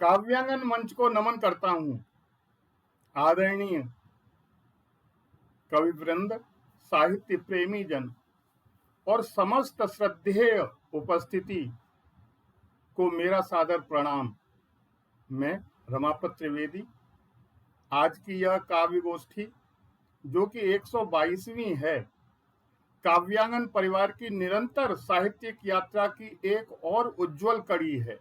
काव्यांगन मंच को नमन करता हूं। आदरणीय कवि वृंद, साहित्य प्रेमी जन और समस्त श्रद्धेय उपस्थिति को मेरा सादर प्रणाम। मैं रमापत त्रिवेदी आज की यह काव्य गोष्ठी जो कि 122वीं है, काव्यांगन परिवार की निरंतर साहित्यिक यात्रा की एक और उज्जवल कड़ी है,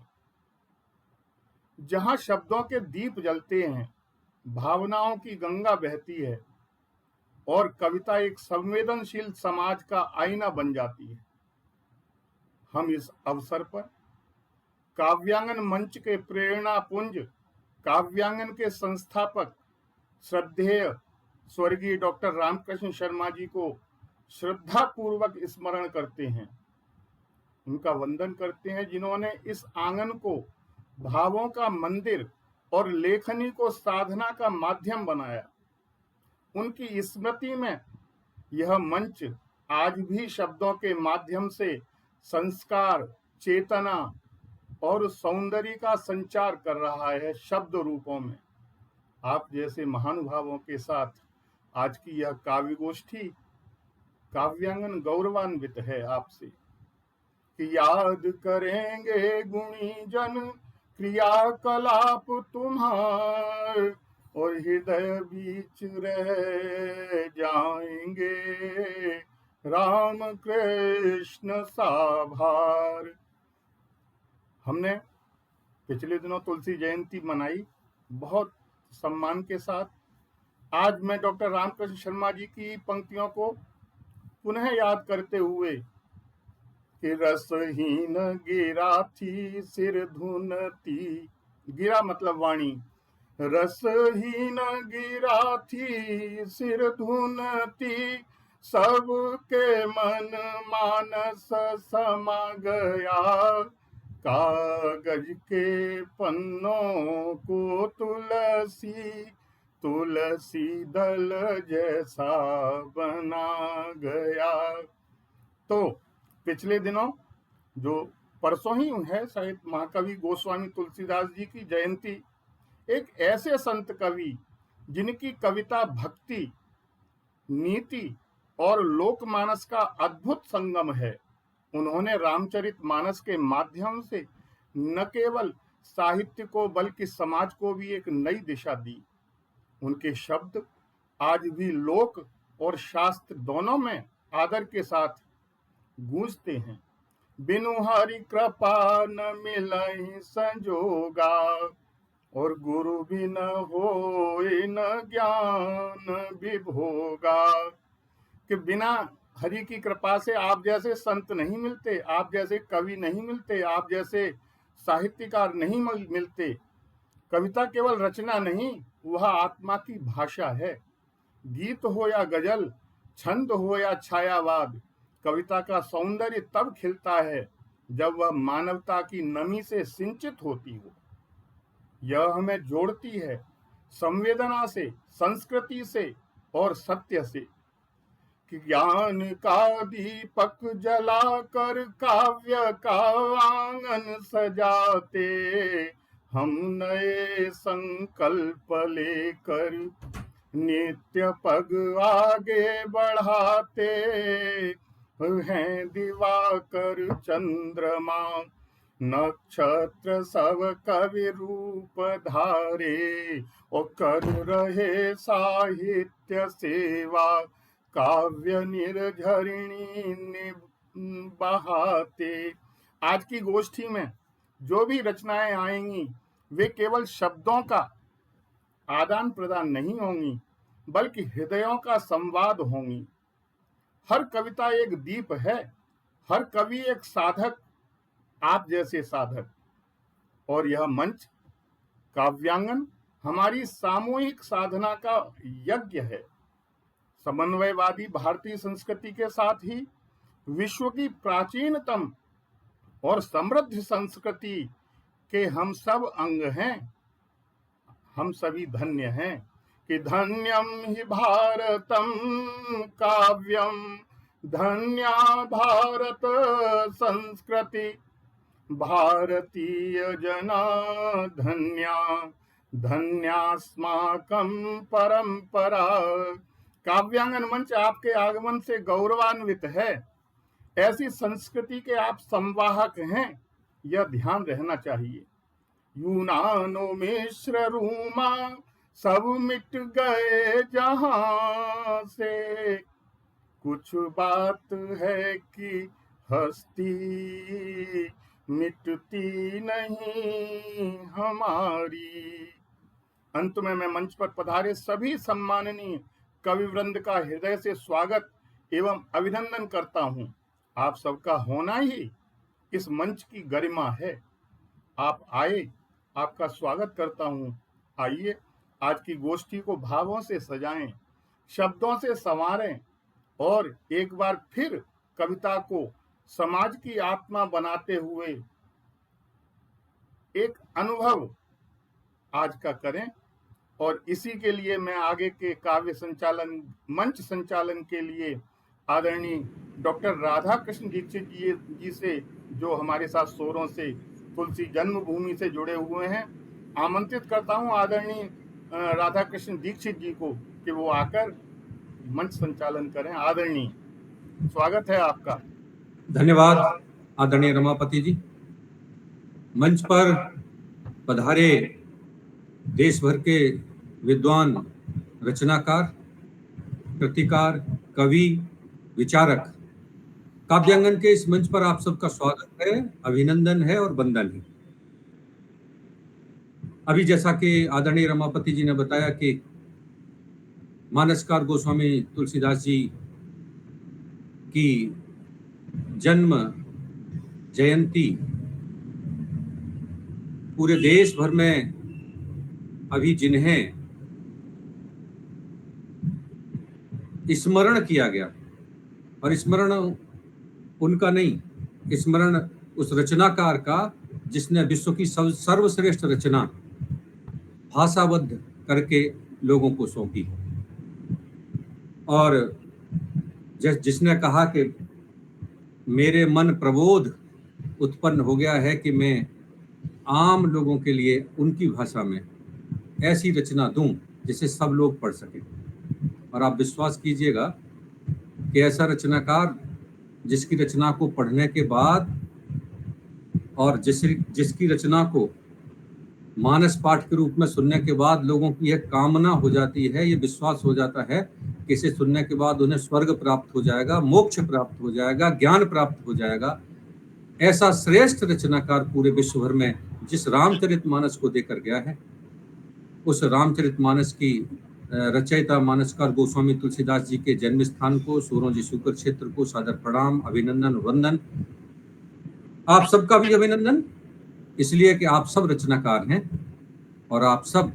जहां शब्दों के दीप जलते हैं, भावनाओं की गंगा बहती है और कविता एक संवेदनशील समाज का आईना बन जाती है। हम इस अवसर पर काव्यांगन मंच के प्रेरणा पुंज, काव्यांगन के संस्थापक श्रद्धेय स्वर्गीय डॉक्टर रामकृष्ण शर्मा जी को श्रद्धा पूर्वक स्मरण करते हैं, उनका वंदन करते हैं, जिन्होंने इस आंगन को भावों का मंदिर और लेखनी को साधना का माध्यम बनाया। उनकी स्मृति में यह मंच आज भी शब्दों के माध्यम से संस्कार, चेतना और सौंदर्य का संचार कर रहा है शब्द रूपों में। आप जैसे महानुभावों के साथ आज की यह काव्य गोष्ठी काव्यांगन गौरवान्वित है आपसे कि याद करेंगे गुणी जन क्रियाकलाप तुम्हार और हृदय बीच रह जाएंगे राम कृष्ण साभार। हमने पिछले दिनों तुलसी जयंती मनाई बहुत सम्मान के साथ। आज मैं डॉक्टर रामकृष्ण शर्मा जी की पंक्तियों को पुनः याद करते हुए कि रसहीन गिरा थी सिर धुनती, गिरा मतलब वाणी, रसहीन गिरा थी सिर धुनती, सबके मन मानस समा गया, कागज के पन्नों को तुलसी तुलसी दल जैसा बना गया। तो पिछले दिनों जो परसों ही है शायद महाकवि गोस्वामी तुलसीदास जी की जयंती, एक ऐसे संत कवि जिनकी कविता भक्ति, नीति और लोकमानस का अद्भुत संगम है। उन्होंने रामचरितमानस के माध्यम से न केवल साहित्य को बल्कि समाज को भी एक नई दिशा दी। उनके शब्द आज भी लोक और शास्त्र दोनों में आदर के साथ गूंजते हैं। बिनु हरि कृपा न मिलहि संजोगा और गुरु भी न होए न ज्ञान विभोगा। कि बिना हरि की कृपा से आप जैसे संत नहीं मिलते, आप जैसे कवि नहीं मिलते, आप जैसे साहित्यकार नहीं मिलते। कविता केवल रचना नहीं, वह आत्मा की भाषा है। गीत हो या गजल, छंद हो या छायावाद, कविता का सौंदर्य तब खिलता है जब वह मानवता की नमी से सिंचित होती हो। यह हमें जोड़ती है संवेदना से, संस्कृति से और सत्य से। कि ज्ञान का दीपक जलाकर काव्य का आंगन सजाते, हम नए संकल्प लेकर नित्य पग आगे बढ़ाते हैं। दिवाकर चंद्रमा नक्षत्र सब कवि रूप धारे और कर रहे साहित्य सेवा, काव्य निर्झरिणी बहाते। आज की गोष्ठी में जो भी रचनाएं आएंगी वे केवल शब्दों का आदान प्रदान नहीं होंगी बल्कि हृदयों का संवाद होंगी। हर कविता एक दीप है, हर कवि एक साधक, आप जैसे साधक। और यह मंच काव्यांगन हमारी सामूहिक साधना का यज्ञ है। समन्वयवादी भारतीय संस्कृति के साथ ही विश्व की प्राचीनतम और समृद्ध संस्कृति के हम सब अंग हैं। हम सभी धन्य हैं कि धन्यम हि भारतम काव्यम, धन्या भारत संस्कृति, भारतीय जना धन्या धन्यास्माकं परंपरा। काव्यांगन मंच आपके आगमन से गौरवान्वित है। ऐसी संस्कृति के आप संवाहक हैं, यह ध्यान रहना चाहिए। यूनानो मिस्र रूमा सब मिट गए जहां से, कुछ बात है कि हस्ती मिटती नहीं हमारी। अंत में मैं मंच पर पधारे सभी सम्माननीय कवि वृंद का हृदय से स्वागत एवं अभिनंदन करता हूं। आप सबका होना ही इस मंच की गरिमा है। आप आए, आपका स्वागत करता हूं। आइए आज की गोष्ठी को भावों से सजाएं, शब्दों से संवारें और एक बार फिर कविता को समाज की आत्मा बनाते हुए एक अनुभव आज का करें। और इसी के लिए मैं आगे के काव्य संचालन, मंच संचालन के लिए आदरणीय डॉक्टर राधा कृष्ण दीक्षित जी से, जो हमारे साथ सोरों से तुलसी जन्मभूमि से जुड़े हुए हैं, आमंत्रित करता हूं आदरणीय राधा कृष्ण दीक्षित जी को कि वो आकर मंच संचालन करें। आदरणीय, स्वागत है आपका। धन्यवाद आदरणीय रमापति जी। मंच पर पधारे देश भर के विद्वान, रचनाकार, कृतिकार, कवि, विचारक, काव्यांगन के इस मंच पर आप सबका स्वागत है, अभिनंदन है और वंदन है। अभी जैसा कि आदरणीय रमापति जी ने बताया कि मानसकार गोस्वामी तुलसीदास जी की जन्म जयंती पूरे देश भर में अभी जिन्हें स्मरण किया गया, और स्मरण उनका नहीं, स्मरण उस रचनाकार का जिसने विश्व की सर्वश्रेष्ठ रचना भाषाबद्ध करके लोगों को सौंपी, और जिसने कहा कि मेरे मन प्रबोध उत्पन्न हो गया है कि मैं आम लोगों के लिए उनकी भाषा में ऐसी रचना दूं जिसे सब लोग पढ़ सकें। और आप विश्वास कीजिएगा कि ऐसा रचनाकार जिसकी रचना को पढ़ने के बाद और जिसकी रचना को मानस पाठ के रूप में सुनने के बाद लोगों की यह कामना हो जाती है, ये विश्वास हो जाता है कि इसे सुनने के बाद उन्हें स्वर्ग प्राप्त हो जाएगा, मोक्ष प्राप्त हो जाएगा, ज्ञान प्राप्त हो जाएगा। ऐसा श्रेष्ठ रचनाकार पूरे विश्व भर में जिस रामचरितमानस को देकर गया है, उस रामचरितमानस की रचयिता मानसकार गोस्वामी तुलसीदास जी के जन्म स्थान को, सोरों जी शुक्र क्षेत्र को सादर प्रणाम, अभिनंदन, वंदन। आप सबका भी अभिनंदन, इसलिए कि आप सब रचनाकार हैं और आप सब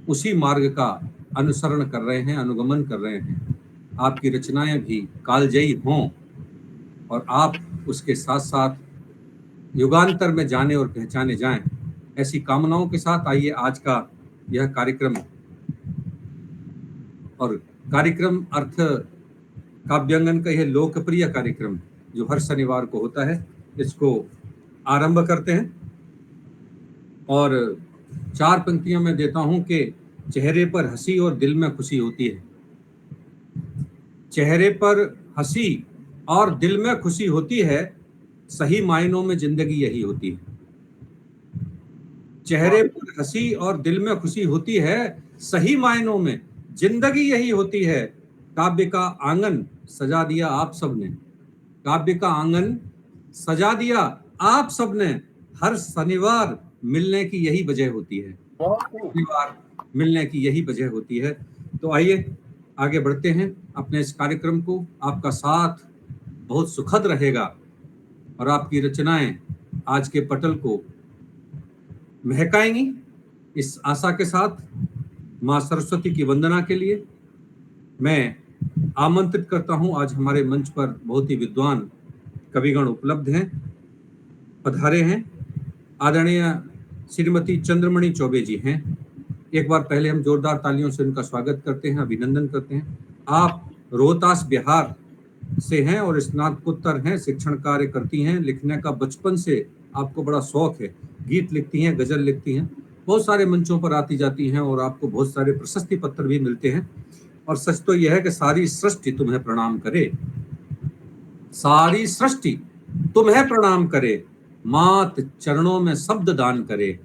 उसी मार्ग का अनुसरण कर रहे हैं, अनुगमन कर रहे हैं। आपकी रचनाएं भी कालजयी हों और आप उसके साथ साथ युगांतर में जाने और पहचाने जाएं, ऐसी कामनाओं के साथ आइए आज का यह कार्यक्रम, और कार्यक्रम अर्थ काव्यांगन का यह लोकप्रिय कार्यक्रम जो हर शनिवार को होता है, इसको आरंभ करते हैं। और 4 पंक्तियां मैं देता हूं कि चेहरे पर हंसी और दिल में खुशी होती है। चेहरे पर हंसी और दिल में खुशी होती है, सही मायनों में जिंदगी यही होती है। चेहरे पर हंसी और दिल में खुशी होती है, सही मायनों में जिंदगी यही होती है। काव्य का आंगन सजा दिया आप सबने, काव्य का आंगन सजा दिया आप सबने, हर शनिवार मिलने की यही वजह होती है, शनिवार मिलने की यही वजह होती है। तो आइए आगे बढ़ते हैं अपने इस कार्यक्रम को। आपका साथ बहुत सुखद रहेगा और आपकी रचनाएं आज के पटल को महकाएंगी। इस आशा के साथ माँ सरस्वती की वंदना के लिए मैं आमंत्रित करता हूं। आज हमारे मंच पर बहुत ही विद्वान कविगण उपलब्ध हैं, पधारे हैं। आदरणीय श्रीमती चंद्रमणि चौबे जी हैं। एक बार पहले हम जोरदार तालियों से उनका स्वागत करते हैं, अभिनंदन करते हैं। आप रोहतास बिहार से हैं और स्नातकोत्तर हैं, शिक्षण कार्य करती हैं, लिखने का बचपन से आपको बड़ा शौक है, गीत लिखती हैं, गजल लिखती हैं, बहुत सारे मंचों पर आती जाती हैं और आपको बहुत सारे प्रशस्ति पत्र भी मिलते हैं। और सच तो यह है कि सारी सृष्टि तुम्हें प्रणाम करे, सारी सृष्टि तुम्हें प्रणाम करे, मात चरणों में शब्द दान करे,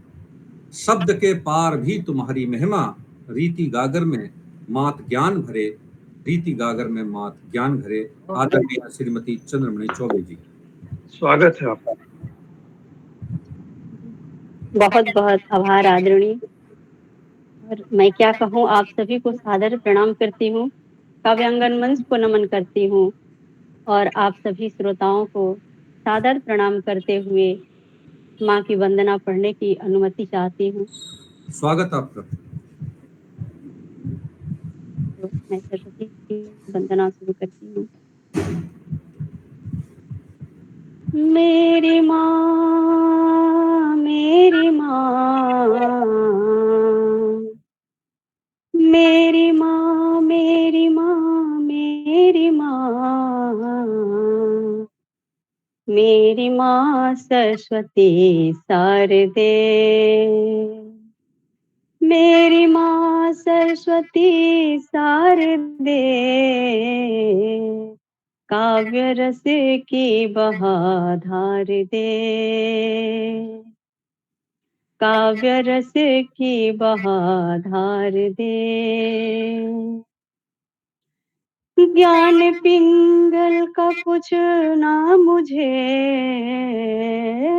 शब्द के पार भी तुम्हारी महिमा, रीति गागर में मात ज्ञान भरे, रीति गागर में मात ज्ञान भरे। आदरणीय श्रीमती चंद्रमणि चौबे जी, स्वागत है आपका। बहुत बहुत आभार आदरणीय। और मैं क्या कहूँ, आप सभी को सादर प्रणाम करती हूँ, काव्यांगन मंच को नमन करती हूँ और आप सभी श्रोताओं को सादर प्रणाम करते हुए माँ की वंदना पढ़ने की अनुमति चाहती हूँ। स्वागत आपका। तो मैं सरस्वती की वंदना शुरू करती हूँ। मेरी माँ, मेरी माँ, मेरी माँ, मेरी माँ, मेरी माँ, मेरी माँ सरस्वती शारदे, मेरी माँ सरस्वती शारदे, काव्य रस की बहाधार दे, काव्य रस की बहाधार दे। ज्ञान पिंगल का कुछ ना मुझे,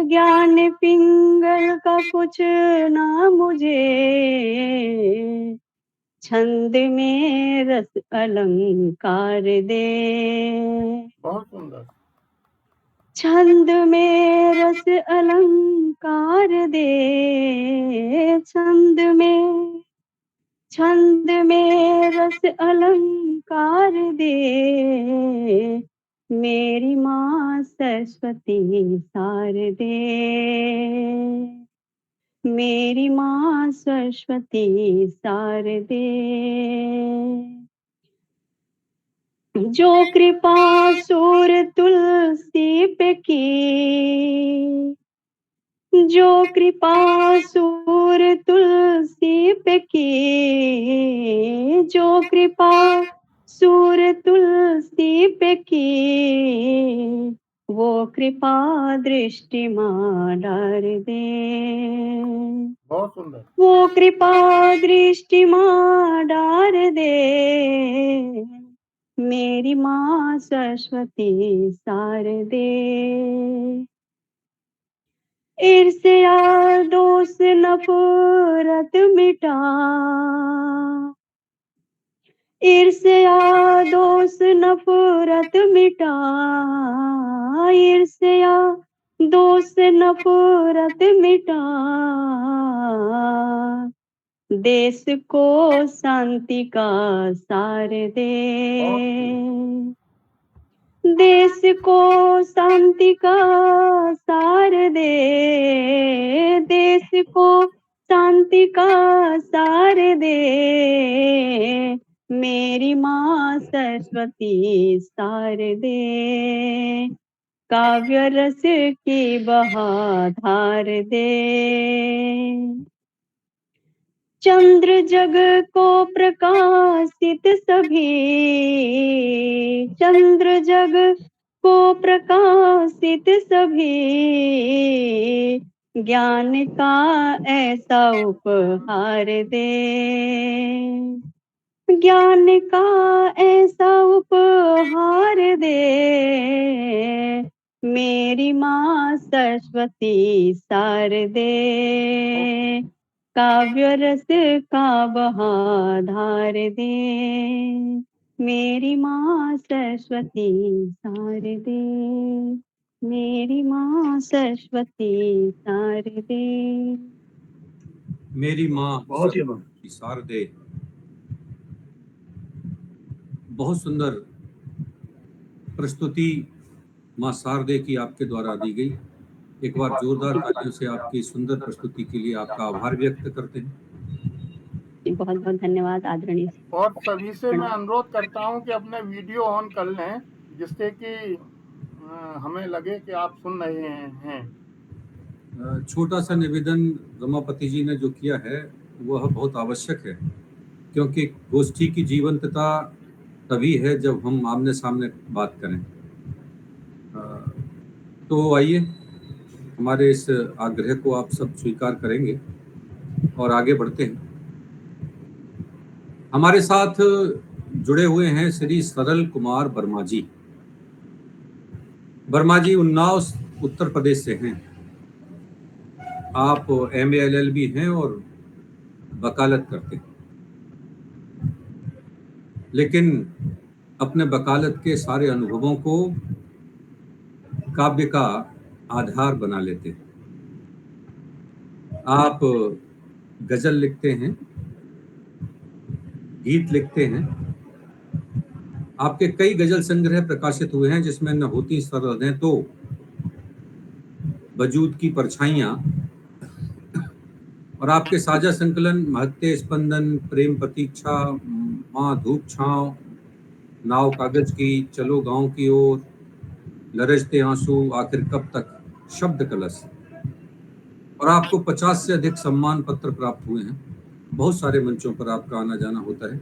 ज्ञान पिंगल का कुछ ना मुझे, छंद में रस अलंकार दे, बहुत सुंदर। छंद में रस अलंकार दे, छंद में रस अलंकार दे, मेरी माँ सरस्वती शारदे, मेरी माँ सरस्वती शारदे। जो कृपा सूर तुलसी पे की, जो कृपा सूर तुलसी पे की, जो कृपा सूर तुलसी पे की, वो कृपा दृष्टि माँ डार दे, बहुत सुंदर। वो कृपा दृष्टि माँ डार दे, मेरी माँ सरस्वती शारदे। ईर्ष्या दोष नफरत मिटा, ईर्ष्या दोष नफरत मिटा, ईर्ष्या दोष नफरत मिटा, देश को शांति का सार दे, देश को शांति का सार दे, देश को शांति का सार दे, मेरी माँ सरस्वती शारदे, काव्य रस की बहाधार दे। चंद्र जग को प्रकाशित सभी, चंद्र जग को प्रकाशित सभी, ज्ञान का ऐसा उपहार दे, ज्ञान का ऐसा उपहार दे, मेरी माँ सरस्वती शारदे, काव्य रस का बहाधार दे, मेरी माँ सरस्वती शारदे, मेरी माँ सरस्वती शारदे। मेरी माँ बहुत ही सरस्वती शारदे। बहुत सुंदर प्रस्तुति माँ शारदे की आपके द्वारा दी गई। एक बार जोरदार तालियों से आपकी सुंदर प्रस्तुति के लिए आपका आभार व्यक्त करते हैं। बहुत बहुत धन्यवाद आदरणीय। और सभी से मैं अनुरोध करता हूं कि अपने वीडियो ऑन कर लें, जिससे कि हमें लगे कि आप सुन रहे हैं। छोटा सा निवेदन रमापति जी ने जो किया है वह बहुत आवश्यक है, क्योंकि गोष्ठी की जीवंतता तभी है जब हम आमने सामने बात करें। तो आइए, हमारे इस आग्रह को आप सब स्वीकार करेंगे और आगे बढ़ते हैं। हमारे साथ जुड़े हुए हैं श्री सरल कुमार वर्मा जी। वर्मा जी उन्नाव उत्तर प्रदेश से हैं। आप MA LLB हैं और वकालत करते हैं, लेकिन अपने वकालत के सारे अनुभवों को काव्य का आधार बना लेते हैं। आप गजल लिखते हैं, गीत लिखते हैं। आपके कई गजल संग्रह प्रकाशित हुए हैं, जिसमें न होती सरहदें तो, वजूद की परछाइयां, और आपके साझा संकलन महत्ते स्पंदन, प्रेम प्रतीक्षा, माँ धूप छांव, नाव कागज की, चलो गांव की ओर, लरजते आंसू, आखिर कब तक, शब्द कलश, और आपको 50 से अधिक सम्मान पत्र प्राप्त हुए हैं। बहुत सारे मंचों पर आपका आना जाना होता है।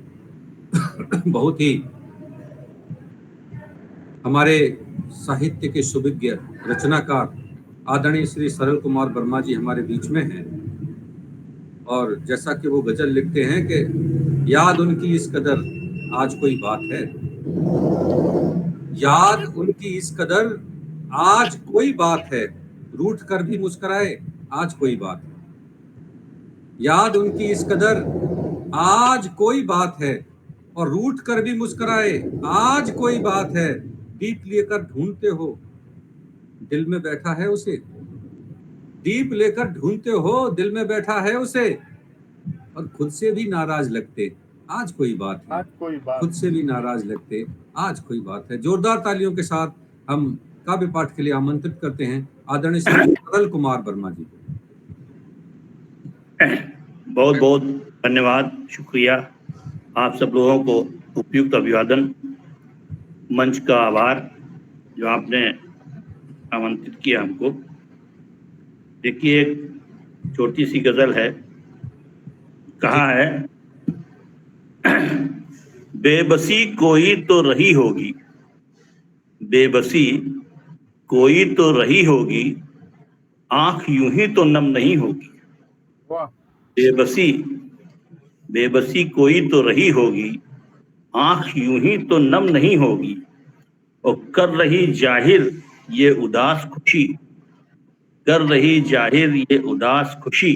बहुत ही हमारे साहित्य के सुविज्ञ रचनाकार आदरणीय श्री सरल कुमार वर्मा जी हमारे बीच में हैं, और जैसा कि वो गजल लिखते हैं कि याद उनकी इस कदर आज कोई बात है, याद उनकी इस कदर आज कोई बात है, रूठ कर भी मुस्कुराए आज कोई बात है, याद उनकी इस कदर आज कोई बात है, और रूठ कर भी मुस्कुराए आज कोई बात है, दीप लेकर ढूंढते हो दिल में बैठा है उसे, दीप लेकर ढूंढते हो दिल में बैठा है उसे, और खुद से भी नाराज लगते आज कोई बात है, आज कोई बात खुद से भी नाराज लगते आज कोई बात है। जोरदार तालियों के साथ हम काव्य पाठ के लिए आमंत्रित करते हैं आदरणीय श्री सरल कुमार वर्मा जी को। बहुत बहुत धन्यवाद, शुक्रिया। आप सब लोगों को उपयुक्त अभिवादन, मंच का आभार जो आपने आमंत्रित किया हमको। देखिए, एक छोटी सी गजल है, कहा है बेबसी कोई तो रही होगी, बेबसी कोई तो रही होगी, आंख यूं ही तो नम नहीं होगी। वाह, बेबसी बेबसी कोई तो रही होगी, आंख यूं ही तो नम नहीं होगी, और कर रही जाहिर ये उदास खुशी, कर रही जाहिर ये उदास खुशी,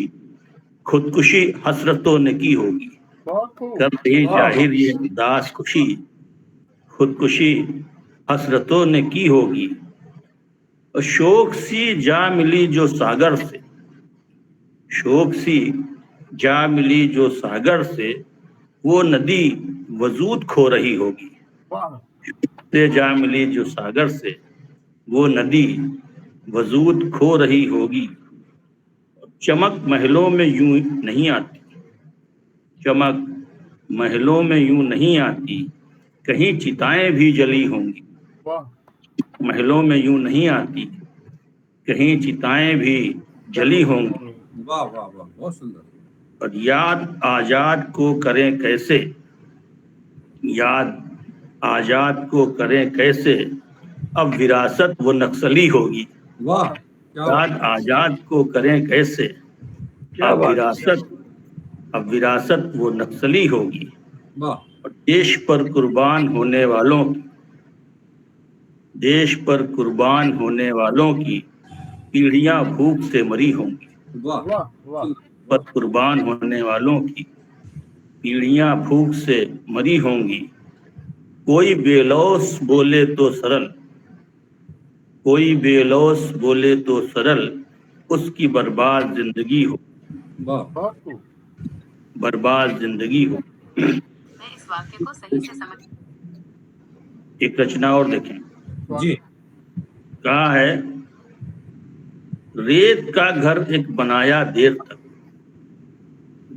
खुदकुशी हसरतों ने की होगी। बहुत खूब। कर रही जाहिर ये उदास खुशी, खुदकुशी हसरतों ने की होगी, और शोक सी जा मिली जो सागर से, शोक सी जा मिली जो सागर से, वो नदी वजूद खो रही होगी। वाह, से जा मिली जो सागर से, वो नदी वजूद खो रही होगी। चमक महलों में यूं नहीं आती, चमक महलों में यूं नहीं आती, कहीं चिताएं भी जली होंगी। वाह, महलों में यूं नहीं आती, कहीं चिताएं भी जली होंगी। वाह वाह वाह, बहुत सुंदर। और याद आजाद को करें कैसे, याद आजाद को करें कैसे, अब विरासत वो नक्सली होगी। वाह, क्या याद आजाद को करें कैसे, अब विरासत, अब विरासत वो नक्सली होगी। वाह, और देश पर कुर्बान होने वालों की, देश पर कुर्बान होने वालों की पीढ़ियां भूख से मरी होंगी। वाह वाह, वाह, पर कुर्बान होने वालों की पीढ़ियां भूख से मरी होंगी। कोई बेलौस बोले तो सरल, कोई बेलौस बोले तो सरल, उसकी बर्बाद जिंदगी हो, वाह, बहुत खूब। बर्बाद जिंदगी हो। मैं इस वाक्य को सही से समझ। एक रचना और देखें, जी। कहा है रेत का घर एक बनाया देर तक,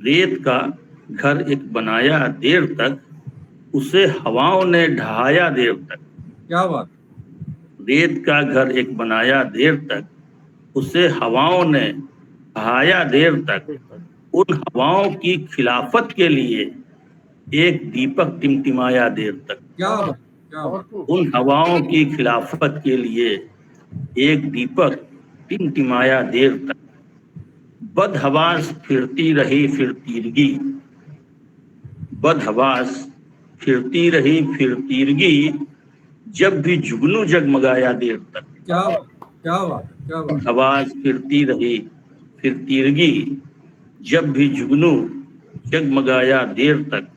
रेत का घर एक बनाया देर तक, उसे हवाओं ने ढहाया देर तक। क्या बात। रेत का घर एक बनाया देर तक, उसे हवाओं ने बहाया देर तक। उन हवाओं की खिलाफत के लिए एक दीपक टिमटिमाया देर तक। क्या बात, क्या बात। बहुत खूब। उन हवाओं की खिलाफत के लिए एक दीपक टिमटिमाया देर तक। बदहवास फिरती रही फिर तीरगी, बदहवास फिरती रही फिर तीरगी, जब भी जुगनू जगमगाया देर तक। क्या बात, क्या बात, क्या बात। हवास फिरती रही फिर तीरगी, जब भी जुगनू जगमगाया देर तक।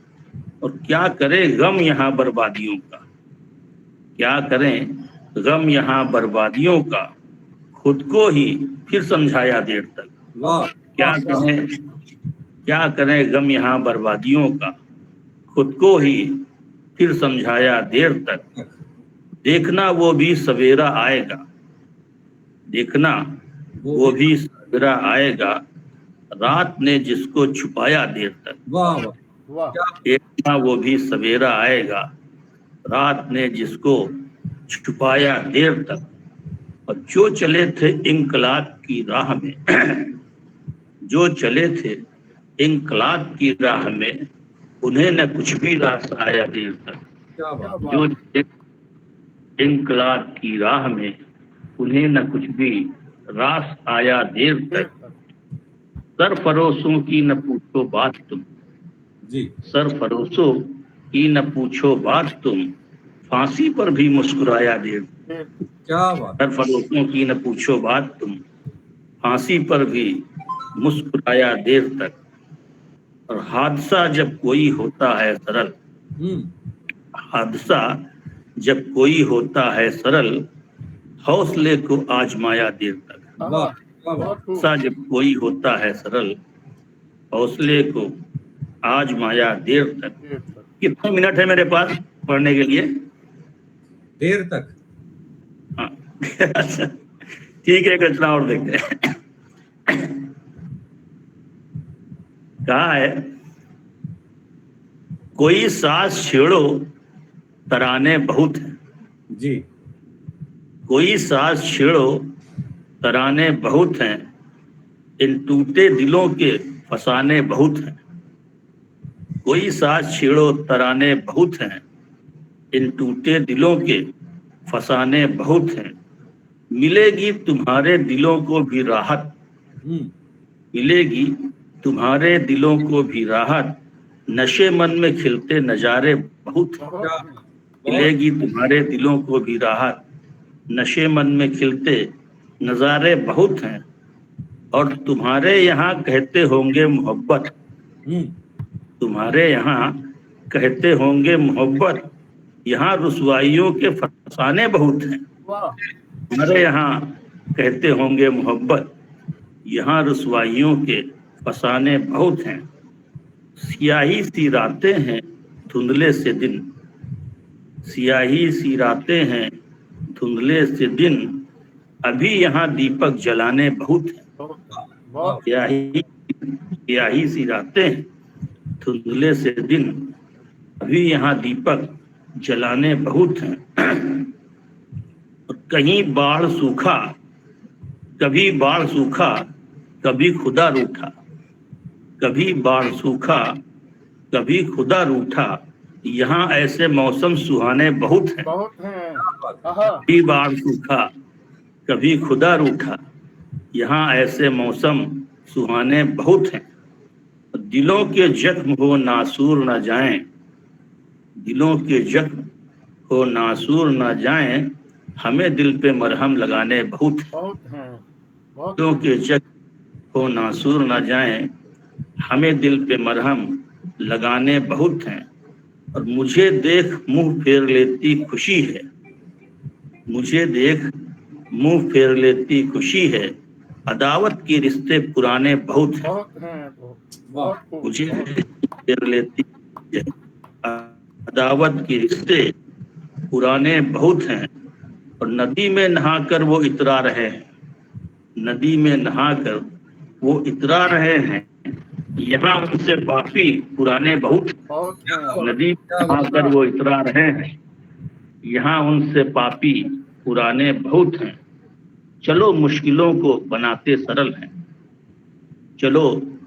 और क्या करे गम यहाँ बर्बादियों का, क्या करें गम यहाँ बर्बादियों का, खुद को ही फिर समझाया देर तक। वाह, क्या करें गम यहाँ बर्बादियों का, खुद को ही फिर समझाया देर तक। देखना वो भी सवेरा आएगा, देखना वो भी सवेरा आएगा, रात ने जिसको छुपाया देर तक। वाह वाह, वाह। देखना वो भी सवेरा आएगा, रात ने जिसको छुपाया देर तक। और जो चले थे इंकलाब की राह में, जो चले थे इंकलाब की राह में, उन्हें न कुछ भी रास आया देर तक। क्या बात। जो इंकलाब की राह में, उन्हें न कुछ भी रास आया देर तक। सरफरोशों की न पूछो बात तुम जी, सरफरोशों की न पूछो बात तुम, फांसी पर भी मुस्कुराया देर तक। क्या बात। सरफरोशों की न पूछो बात तुम, फांसी पर भी मुस्कुराया देर तक। और हादसा जब कोई होता है सरल, हादसा जब कोई होता है सरल, हौसले को आजमाया देर तक। वाह, क्या बात। हादसा जब कोई होता है सरल, हौसले को आजमाया देर तक। कितने मिनट है मेरे पास पढ़ने के लिए? देर तक। हाँ अच्छा, ठीक है, एक रचना और देखते हैं। कहा है, कोई साज छेड़ो तराने बहुत हैं, जी, कोई साज छेड़ो तराने बहुत हैं, इन टूटे दिलों के फसाने बहुत हैं। कोई साज छेड़ो तराने बहुत हैं, इन टूटे दिलों के फसाने बहुत हैं। मिलेगी तुम्हारे दिलों को भी राहत, मिलेगी तुम्हारे दिलों को भी राहत, नशे मन में खिलते नजारे बहुत हैं। मिलेगी तुम्हारे दिलों को भी राहत, नशे मन में खिलते नजारे बहुत हैं। और तुम्हारे यहाँ कहते होंगे मोहब्बत, तुम्हारे यहाँ कहते होंगे मोहब्बत, यहाँ रुसवाइयों के फसाने बहुत हैं। तुम्हारे यहाँ कहते होंगे मोहब्बत, यहाँ रुसवाइयों के फसाने बहुत हैं। सियाही सी रातें हैं धुंधले से दिन, सियाही सी रातें हैं धुंधले से दिन, अभी यहाँ दीपक जलाने बहुत हैं। सियाही सी रातें हैं धुंधले से दिन, अभी यहाँ दीपक जलाने बहुत हैं। कहीं बाढ़ सूखा, कभी बाढ़ सूखा, कभी खुदा रूठा, कभी बाढ़ सूखा, कभी खुदा रूठा, यहाँ ऐसे मौसम सुहाने बहुत हैं। कभी बाढ़ सूखा, कभी खुदा रूठा, यहाँ ऐसे मौसम सुहाने बहुत हैं। दिलों के जख्म हो नासूर न जाएं, दिलों के जख्म हो नासूर न जाएं, हमें दिल पे मरहम लगाने बहुत हैं। दिलों के जख्म हो नासूर न जाएं, हमें दिल पे मरहम लगाने बहुत हैं। और मुझे देख मुंह फेर लेती खुशी है, मुझे देख मुंह फेर लेती खुशी है, अदावत के रिश्ते पुराने बहुत हैं। मुझे फेर लेती है, अदावत के रिश्ते पुराने बहुत हैं। और नदी में नहाकर वो इतरा रहे हैं, नदी में नहाकर वो इतरा रहे हैं, यहाँ उनसे पापी पुराने बहुत। नदी में नहाकर वो इतरा रहे हैं, यहाँ उनसे पापी पुराने बहुत हैं। चलो मुश्किलों को बनाते सरल हैं, चलो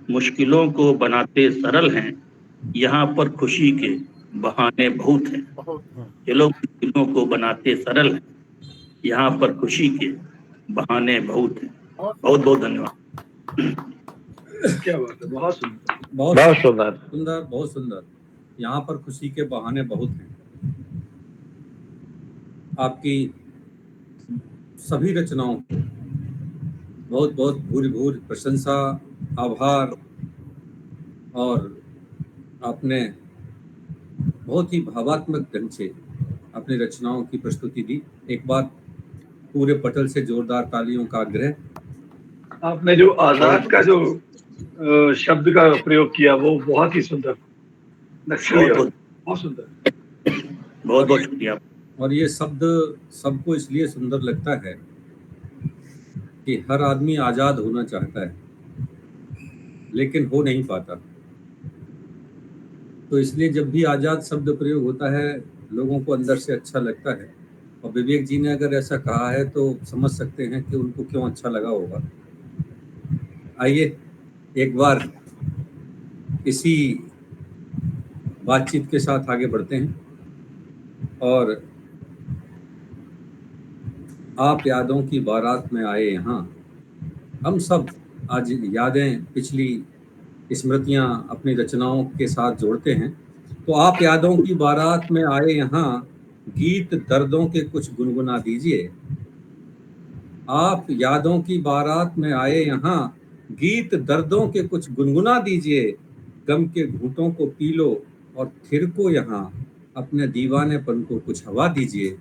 मुश्किलों को बनाते सरल हैं, यहाँ पर खुशी के बहाने बहुत हैं। बहुत हैं। चलो मुश्किलों को बनाते सरल हैं, यहाँ पर खुशी के बहाने बहुत हैं। बहुत बहुत धन्यवाद। क्या बात है, बहुत सुंदर, बहुत बहुत सुंदर। सुंदर, बहुत सुंदर। यहाँ पर खुशी के बहाने बहुत हैं। आपकी सभी रचनाओं को बहुत बहुत भूरि भूरि प्रशंसा, आभार। और आपने बहुत ही भावात्मक ढंग से अपनी रचनाओं की प्रस्तुति दी। एक बार पूरे पटल से जोरदार तालियों का आग्रह। आपने जो आजाद का जो शब्द का प्रयोग किया वो बहुत ही सुंदर, नक्सली, बहुत सुंदर। बहुत बहुत शुक्रिया। और ये शब्द सबको इसलिए सुंदर लगता है कि हर आदमी आजाद होना चाहता है लेकिन हो नहीं पाता। तो इसलिए जब भी आजाद शब्द प्रयोग होता है लोगों को अंदर से अच्छा लगता है। और विवेक जी ने अगर ऐसा कहा है तो समझ सकते हैं कि उनको क्यों अच्छा लगा होगा। आइए एक बार इसी बातचीत के साथ आगे बढ़ते हैं। और आप यादों की बारात में आए यहाँ, हम सब आज यादें, पिछली स्मृतियां अपनी रचनाओं के साथ जोड़ते हैं। तो आप यादों की बारात में आए यहाँ, गीत दर्दों के कुछ गुनगुना दीजिए। आप यादों की बारात में आए यहाँ, गीत दर्दों के कुछ गुनगुना दीजिए। गम के घूंटों को पी लो और फिर को यहाँ, अपने दीवानेपन को कुछ हवा दीजिए,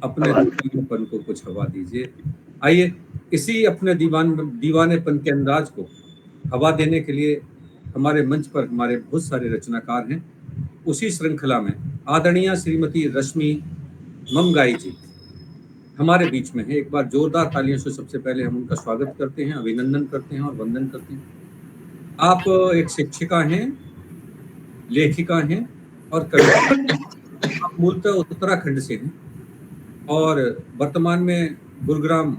अपने दीवानेपन को कुछ हवा दीजिए। आइए इसी अपने दीवानेपन के अंदाज को हवा देने के लिए हमारे मंच पर हमारे बहुत सारे रचनाकार हैं। उसी श्रृंखला में आदरणीय श्रीमती रश्मि ममगाई जी हमारे बीच में है। एक बार जोरदार तालियों से सबसे पहले हम उनका स्वागत करते हैं, अभिनंदन करते हैं और वंदन करते हैं। आप एक शिक्षिका हैं, लेखिका हैं और कवि। आप मूलतः उत्तराखंड से हैं और वर्तमान में गुरुग्राम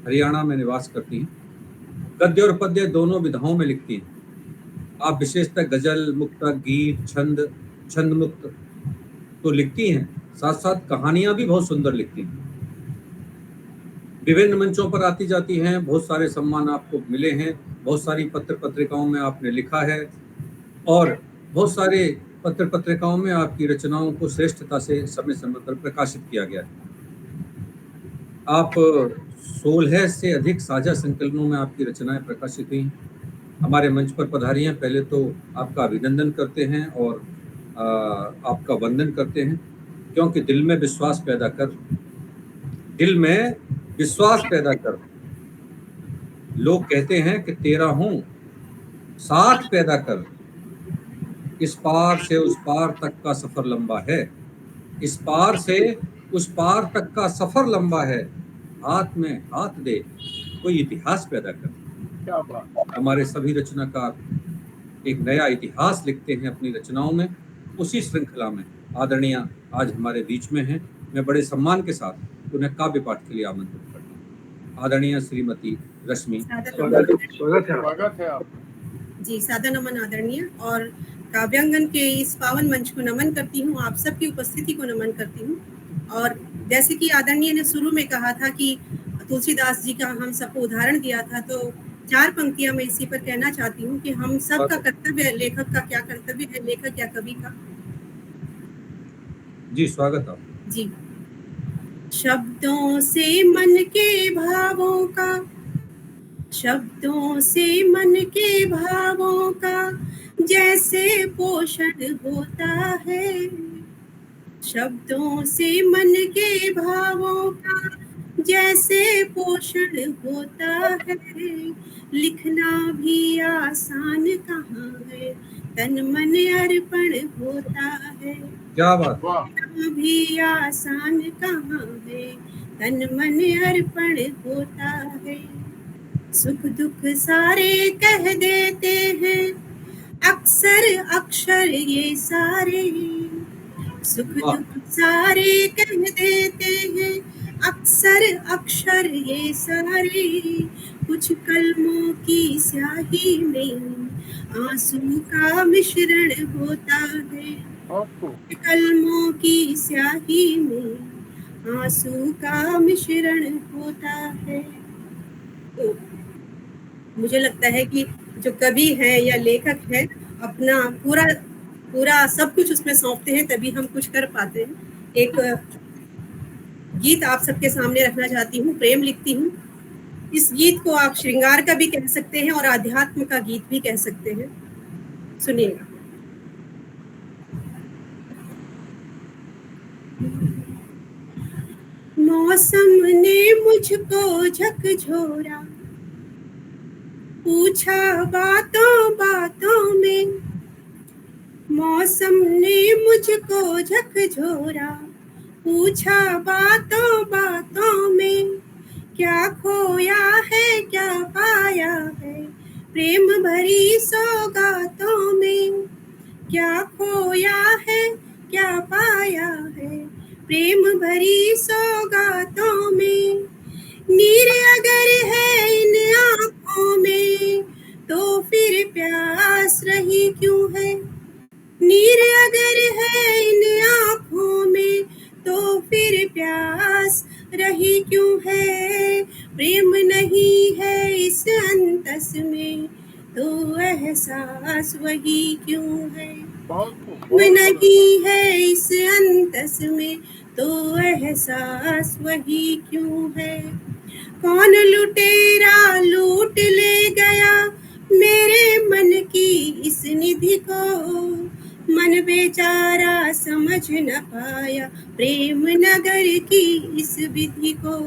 हरियाणा में निवास करती हैं। गद्य और पद्य दोनों विधाओं में लिखती हैं। आप विशेषतः गजल, मुक्तक, गीत, छंद मुक्त तो लिखती हैं, साथ साथ कहानियां भी बहुत सुंदर लिखती हैं। विभिन्न मंचों पर आती जाती हैं, बहुत सारे सम्मान आपको मिले हैं, बहुत सारी पत्र पत्रिकाओं में आपने लिखा है और बहुत सारे पत्र पत्रिकाओं में आपकी रचनाओं को श्रेष्ठता से समय समय पर प्रकाशित किया गया है। आप 16 से अधिक साझा संकलनों में आपकी रचनाएं प्रकाशित हुई। हमारे मंच पर पधारी हैं। पहले तो आपका अभिनंदन करते हैं और आपका वंदन करते हैं, क्योंकि दिल में विश्वास पैदा कर लोग कहते हैं कि तेरा हूं, साथ पैदा कर। इस पार से उस पार तक का सफर लंबा है, इस पार से उस पार तक का सफर लंबा है। हाथ में हाथ दे, कोई इतिहास पैदा कर। क्या बात। हमारे सभी रचनाकार एक नया इतिहास लिखते हैं अपनी रचनाओं में। उसी श्रृंखला में आदरणीय आज हमारे बीच में हैं। मैं बड़े सम्मान के साथ उन्हें काव्य पाठ के लिए आमंत्रित करता हूँ। आदरणीय श्रीमती रश्मि, स्वागत है आप जी। सादर नमन आदरणीय, और काव्यांगन के इस पावन मंच को नमन करती हूँ, आप सबकी उपस्थिति को नमन करती हूँ। और जैसे कि आदरणीय ने शुरू में कहा था कि तुलसीदास जी का हम सबको उदाहरण दिया था, तो 4 पंक्तियां मैं इसी पर कहना चाहती हूँ कि हम सब का कर्तव्य है, लेखक का क्या कर्तव्य है, लेखक या कवि का। जी स्वागत आप जी। शब्दों से मन के भावों का, शब्दों से मन के भावों का जैसे पोषण होता है, शब्दों से मन के भावों का जैसे पोषण होता है। लिखना भी आसान कहाँ है, तन मन अर्पण होता है। क्या बात। लिखना भी आसान कहाँ है, तन मन अर्पण होता है। सुख दुख सारे कह देते हैं, अक्सर अक्षर ये सारे। सुख दुख सारे कह देते हैं, अक्सर अक्षर ये सारे कुछ कलमों की स्याही में आंसू का मिश्रण होता है। कलमों की स्याही में आंसू का मिश्रण होता है। तो मुझे लगता है कि जो कवि है या लेखक है अपना पूरा सब कुछ उसमें सौंपते हैं, तभी हम कुछ कर पाते हैं। एक गीत आप सबके सामने रखना चाहती हूँ, प्रेम लिखती हूँ। इस गीत को आप श्रृंगार का भी कह सकते हैं और आध्यात्म का गीत भी कह सकते हैं। सुनिएगा। मौसम ने मुझको झकझोरा, पूछा बातों बातों में। मौसम ने मुझको झकझोरा, पूछा बातों बातों में। क्या खोया है क्या पाया है प्रेम भरी सौगातों में। क्या खोया है क्या पाया है प्रेम भरी सौगातों में। नीर अगर है इन आँखों में तो फिर प्यास रही क्यों है। नीर अगर है इन आँखों में तो फिर प्यास रही क्यों है। प्रेम नहीं है इस अंतस में तो एहसास वही क्यों है। प्रेम नहीं है इस अंतस में तो एहसास वही क्यों है। कौन लुटेरा लूट ले गया मेरे मन की इस निधि को। मन बेचारा समझ न पाया प्रेम नगर की इस विधि को।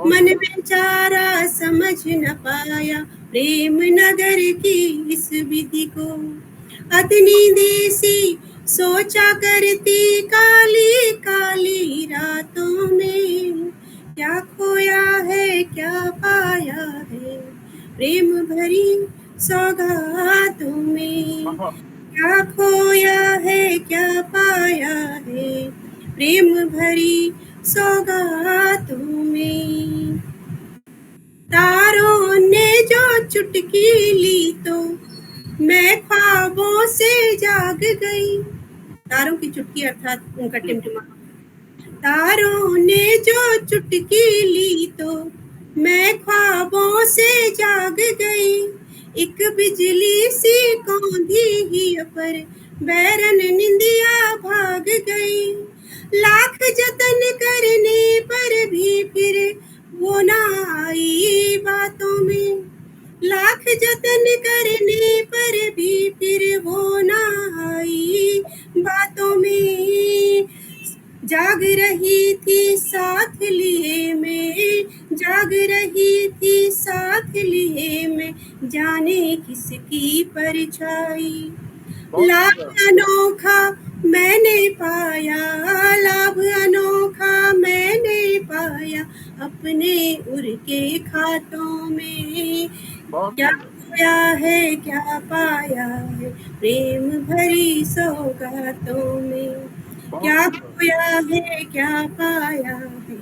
मन बेचारा समझ न पाया प्रेम नगर की इस विधि को। अतनी देसी सोचा करती काली काली रातों में। क्या खोया है क्या पाया है प्रेम भरी सौगातों में। क्या खोया है क्या पाया है प्रेम भरी सौगातों में। तारों ने जो चुटकी ली तो मैं ख्वाबों से जाग गई। तारों की चुटकी अर्थात उनका टिमटिमा। तारों ने जो चुटकी ली तो मैं ख्वाबों से जाग गई। एक बिजली सी कौंधी ही पर बैरन निंदिया भाग गई। लाख जतन करने पर भी फिर वो ना आई बातों में। लाख जतन करने पर भी फिर वो ना आई बातों में। जाग रही थी साथ लिए मैं, जाग रही थी साथ लिए मैं, जाने किसकी परछाई। लाभ अनोखा मैंने पाया, लाभ अनोखा मैंने पाया अपने उर के खातों में। क्या खोया है क्या पाया है प्रेम भरी सौगातों में। क्या खोया है क्या पाया है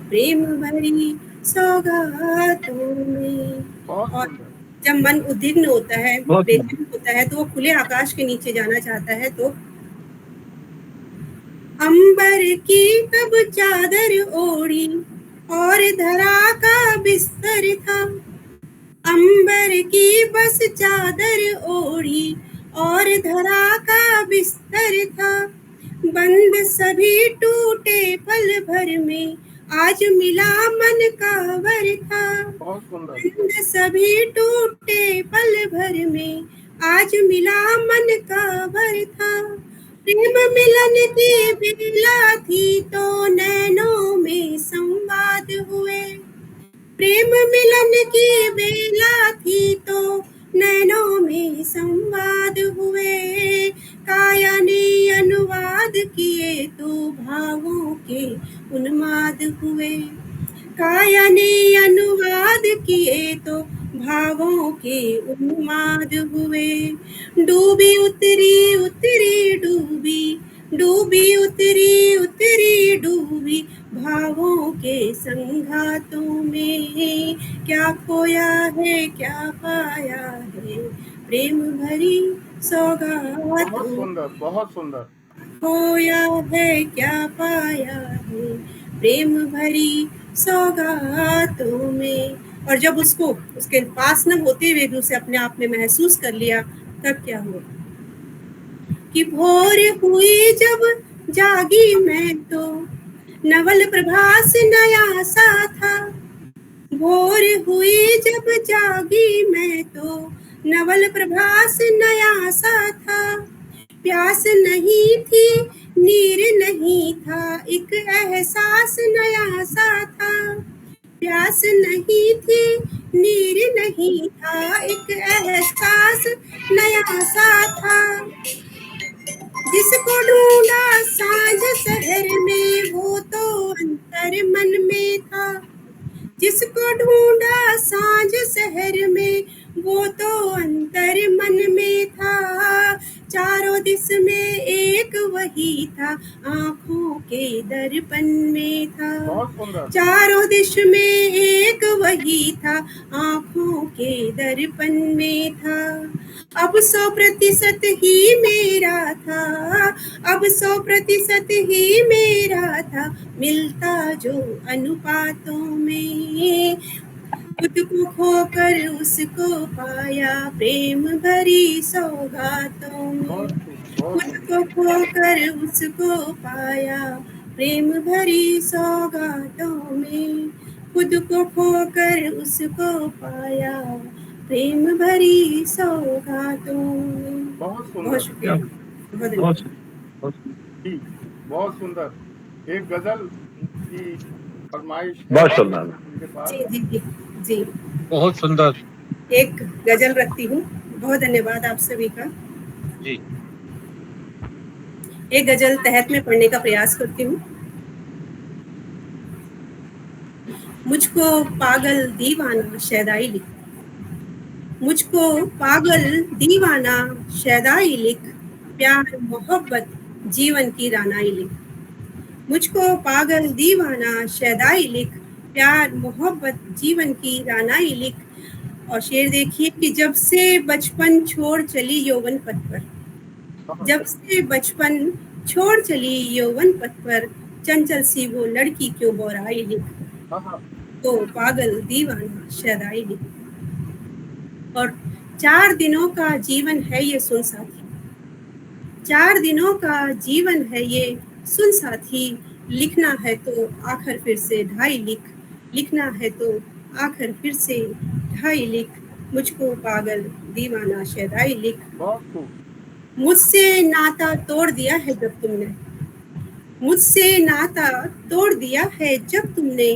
प्रेम भरी सौगातों में। और जब मन उद्विग्न होता है, बेचैन होता है, तो वो खुले आकाश के नीचे जाना चाहता है। तो अंबर की कब चादर ओढ़ी और धरा का बिस्तर था। अंबर की बस चादर ओढ़ी और धरा का बिस्तर था। बंद सभी टूटे पल भर में आज मिला मन का वर था। बंद सभी टूटे पल भर में आज मिला मन का वर था। प्रेम मिलन की बेला थी तो नैनों में संवाद हुए। प्रेम मिलन की बेला थी तो नैनों में संवाद हुए। काया ने अनुवाद किए तो भावों के उन्माद हुए। काया ने अनुवाद किए तो भावों के उन्माद हुए। डूबी उतरी उतरी डूबी, डूबी उतरी उतरी डूबी, भावों के संघातों में, क्या खोया है क्या पाया है, प्रेम भरी बहुत सौगातों, सुंदर, बहुत सुंदर। खोया है क्या पाया है, प्रेम भरी सौगातों में। और जब उसको उसके पास न होते हुए भी उसे अपने आप में महसूस कर लिया, तब क्या हुआ कि भोर हुई जब जागी मैं तो नवल प्रभास नया सा था। भोर हुई जब जागी मैं तो नवल प्रभास नया सा था। प्यास नहीं थी नीर नहीं था, एक एहसास नया सा था। प्यास नहीं थी नीर नहीं था, एक एहसास नया सा था। जिसको ढूंढा साँझ शहर में, वो तो अंतर मन में था। जिसको ढूंढा साँझ शहर में, वो तो अंतर मन में था। चारों दिस में एक वही था, आँखों के दर्पण में था। बहुत सुंदर। चारों दिश में एक वही था, आँखों के दर्पण में था। अब 100% ही मेरा था, अब 100% ही मेरा था, मिलता जो अनुपातों में। खुद को खोकर उसको पाया, प्रेम भरी सौगातों में। बहुत खुद को खोकर उसको पाया, प्रेम भरी सौगातों में। खुद को खोकर उसको पाया, प्रेम भरी सौगातों में। बहुत सुंदर। बहुत शुक्रिया, बहुत बहुत धन्यवाद। जी, बहुत सुंदर। एक गजल की फरमाइश है बहुत सुंदर। उनके पास। जी जी जी जी, बहुत सुंदर एक गजल रखती हूँ। बहुत धन्यवाद आप सभी का। जी। एक गजल तहत में पढ़ने का प्रयास करती हूँ। मुझको पागल दीवाना शैदाई लिख, मुझको पागल दीवाना शैदाई लिख, प्यार मोहब्बत जीवन की रानाई लिख। मुझको पागल दीवाना शैदाई लिख, प्यार मोहब्बत जीवन की रानाई लिख। और शेर देखिए कि जब से बचपन छोड़ चली यौवन पथ पर, जब से बचपन छोड़ चली यौवन पथ पर, चंचल सी वो लड़की क्यों बोराई लिख। तो पागल दीवाना शैदाई लिख। और 4 दिनों का जीवन है ये सुन साथी, 4 दिनों का जीवन है ये सुन साथी। लिखना है तो आखिर फिर से 2.5 लिख, लिखना है तो आखिर फिर से 2.5 लिख। मुझको पागल दीवाना शैदाई लिख। मुझसे नाता तोड़ दिया है जब तुमने, मुझसे नाता तोड़ दिया है जब तुमने,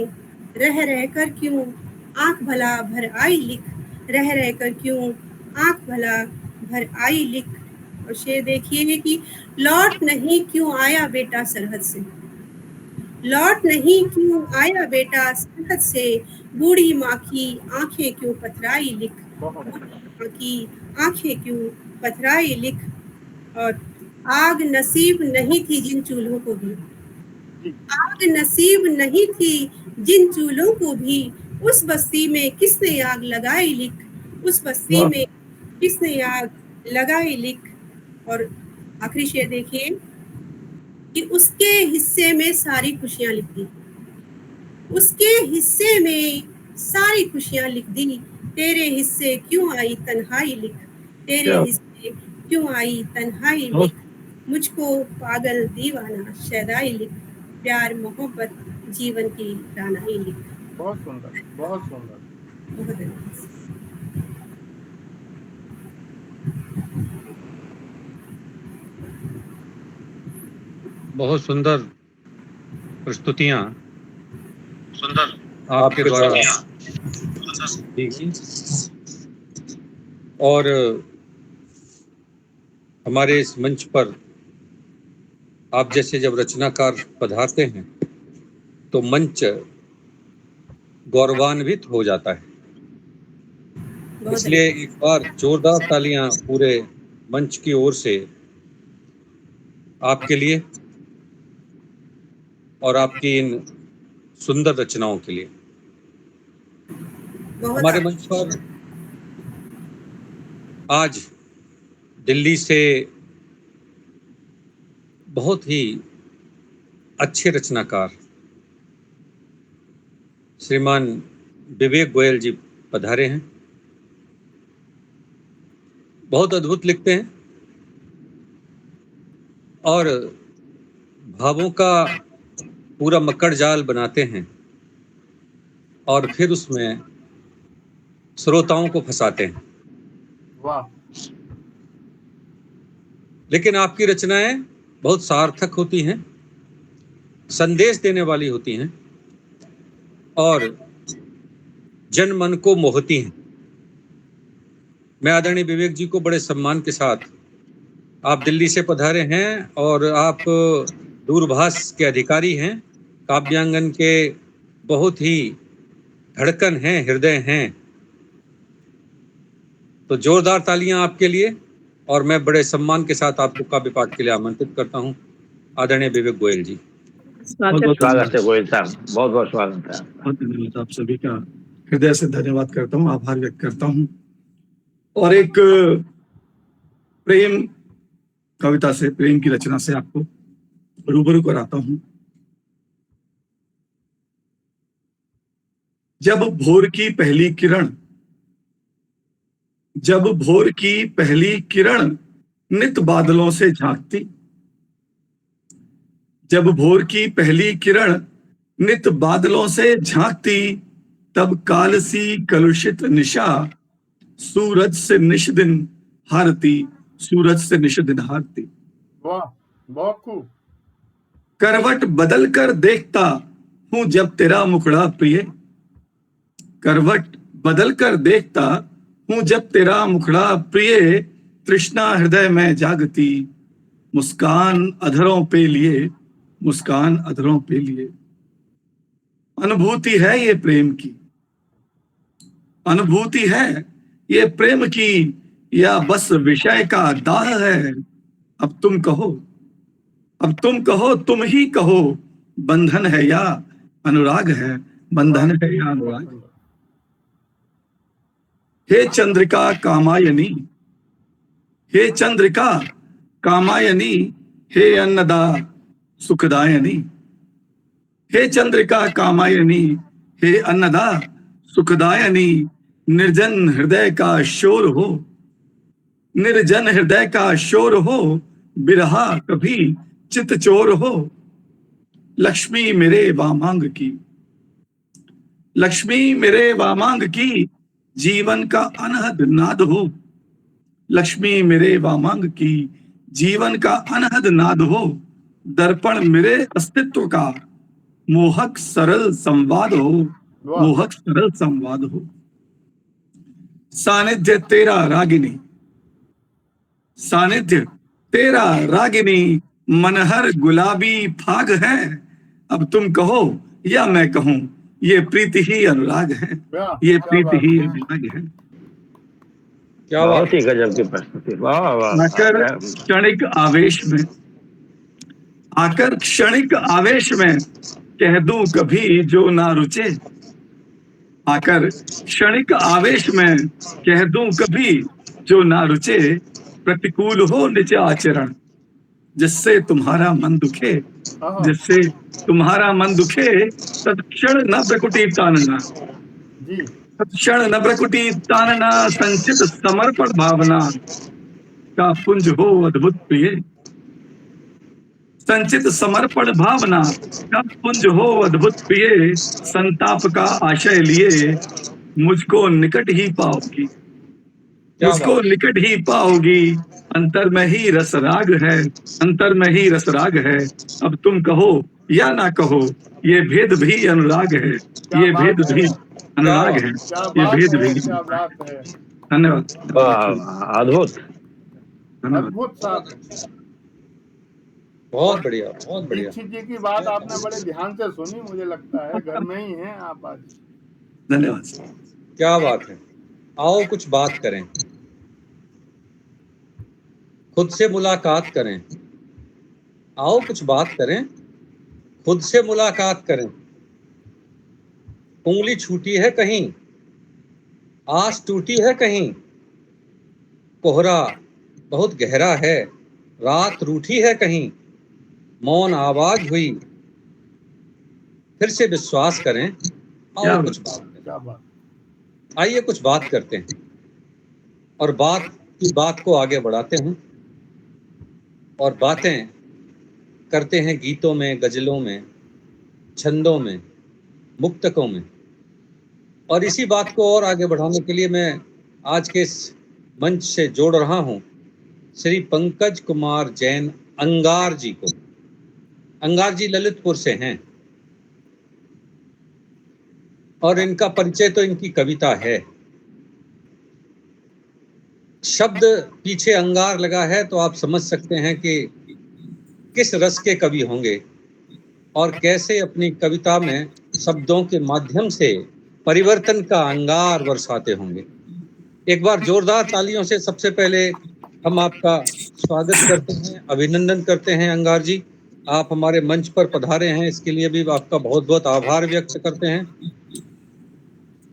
रह रह कर क्यों आंख भला भर आई लिख, रह रह कर क्यों आंख भला भर आई लिख। और शेर देखिए कि लौट नहीं क्यों आया बेटा सरहद से, लौट नहीं क्यों आया बेटा सरहद से, बूढ़ी माँ की आंखें क्यों पथराई लिख, माँ की आंखें क्यों पथराई लिख। और आग नसीब नहीं थी जिन चूल्हों को भी, आग नसीब नहीं थी जिन चूल्हों को भी, उस बस्ती में किसने आग लगाई लिख, उस बस्ती में किसने आग लगाई लिख। और आखिरी शेर देखिए कि उसके हिस्से में सारी खुशियां लिख दी, उसके हिस्से में सारी खुशियां लिख दी, तेरे हिस्से क्यों आई तन्हाई लिख, तेरे हिस्से क्यों आई तन्हाई लिख। मुझको पागल दीवाना शैदाई लिख, प्यार मोहब्बत जीवन की रानाई लिख। बहुत सुंदर, बहुत सुंदर। बहुत धन्यवाद। बहुत सुंदर प्रस्तुतियां सुंदर आपके द्वारा और हमारे इस मंच पर आप जैसे जब रचनाकार पधारते हैं तो मंच गौरवान्वित हो जाता है। इसलिए एक बार जोरदार तालियां पूरे मंच की ओर से आपके लिए और आपकी इन सुंदर रचनाओं के लिए। बहुत हमारे मंच पर आज दिल्ली से बहुत ही अच्छे रचनाकार श्रीमान विवेक गोयल जी पधारे हैं। बहुत अद्भुत लिखते हैं और भावों का पूरा मकड़ जाल बनाते हैं और फिर उसमें श्रोताओं को फंसाते हैं। वाह। लेकिन आपकी रचनाएं बहुत सार्थक होती हैं, संदेश देने वाली होती हैं और जन मन को मोहती हैं। मैं आदरणीय विवेक जी को बड़े सम्मान के साथ, आप दिल्ली से पधारे हैं और आप दूरभाष के अधिकारी हैं, काव्यांगन के बहुत ही धड़कन हैं, हृदय हैं, तो जोरदार तालियां आपके लिए। और मैं बड़े सम्मान के साथ आपको काव्य पाठ के लिए आमंत्रित करता हूं, आदरणीय विवेक गोयल जी। स्वागत है गोयल साहब, बहुत बहुत स्वागत है। बहुत धन्यवाद, आप सभी का हृदय से धन्यवाद करता हूँ, आभार व्यक्त करता हूँ। और एक प्रेम कविता से, प्रेम की रचना से आपको रूबरू कराता हूँ। जब भोर की पहली किरण, जब भोर की पहली किरण नित बादलों से झांकती, जब भोर की पहली किरण नित बादलों से झांकती, तब कालसी कलुषित निशा सूरज से निष्दिन हारती, सूरज से निष्दिन हारती। वाह, बहुत खूब। करवट बदल कर देखता हूं जब तेरा मुखड़ा प्रिय, करवट बदल कर देखता हूं जब तेरा मुखड़ा प्रिय, तृष्णा हृदय में जागती, मुस्कान अधरों पे लिए, मुस्कान अधरों पे लिए। अनुभूति है ये प्रेम की, अनुभूति है ये प्रेम की, या बस विषय का दाह है। अब तुम कहो, अब तुम कहो, तुम ही कहो, बंधन है या अनुराग है, बंधन है या अनुराग। हे चंद्रिका कामायनी, हे चंद्रिका कामायनी, हे अन्नदा सुखदायनी, हे चंद्रिका कामायनी, हे अन्नदा सुखदायनी। निर्जन हृदय का शोर हो, निर्जन हृदय का शोर हो, बिरहा कभी चित चोर हो। लक्ष्मी मेरे वामांग की, लक्ष्मी मेरे वामांग की, जीवन का अनहद नाद हो। लक्ष्मी मेरे वामांग की, जीवन का अनहद नाद हो। दर्पण मेरे अस्तित्व का, मोहक सरल संवाद हो, मोहक सरल संवाद हो। सानिध्य तेरा रागिनी, सानिध्य तेरा रागिनी, मनहर गुलाबी फाग है। अब तुम कहो या मैं कहूं, ये प्रीति ही अनुराग है, ये प्रीति ही अनुराग है। क्या बहुत ही गजब की प्रस्तुति, वाह वाह। आकर क्षणिक आवेश में, आकर क्षणिक आवेश में कह दूं कभी जो ना रुचे, आकर क्षणिक आवेश में कह दूं कभी जो ना रुचे। प्रतिकूल हो निज आचरण, जिससे तुम्हारा मन दुखे, जिससे तुम्हारा मन दुखे। तत्क्षण न प्रकुटी तानना, तत्क्षण न प्रकुटी तानना, संचित समर्पण भावना का पुंज हो अद्भुत प्रिय। संचित समर्पण भावना का पुंज हो अद्भुत प्रिय। संताप का आशय लिए मुझको निकट ही पाओगी, मुझको निकट ही पाओगी। अंतर में ही रस राग है, अंतर में ही रस राग है। अब तुम कहो या ना कहो, ये भेद भी अनुराग है, ये भेद भी अनुराग है, ये भेद भी। धन्यवाद। अद्भुत, अद्भुत साहब, बहुत बढ़िया, बहुत बढ़िया। दीक्षित जी की बात आपने बड़े ध्यान से सुनी, मुझे लगता है घर में ही हैं आप आज। धन्यवाद। क्या बात है। आओ कुछ बात करें, खुद से मुलाकात करें। आओ कुछ बात करें, खुद से मुलाकात करें। उंगली छूटी है कहीं, आस टूटी है कहीं, कोहरा बहुत गहरा है, रात रूठी है कहीं, मौन आवाज हुई, फिर से विश्वास करें और कुछ बात करें। क्या बात। आइए कुछ बात करते हैं और बात को आगे बढ़ाते हैं और बातें करते हैं गीतों में, गजलों में, छंदों में, मुक्तकों में। और इसी बात को और आगे बढ़ाने के लिए मैं आज के इस मंच से जोड़ रहा हूं श्री पंकज कुमार जैन अंगार जी को। अंगार जी ललितपुर से हैं और इनका परिचय तो इनकी कविता है। शब्द पीछे अंगार लगा है तो आप समझ सकते हैं कि किस रस के कवि होंगे और कैसे अपनी कविता में शब्दों के माध्यम से परिवर्तन का अंगार बरसाते होंगे। एक बार जोरदार तालियों से सबसे पहले हम आपका स्वागत करते हैं, अभिनंदन करते हैं। अंगार जी, आप हमारे मंच पर पधारे हैं, इसके लिए भी आपका बहुत बहुत आभार व्यक्त करते हैं।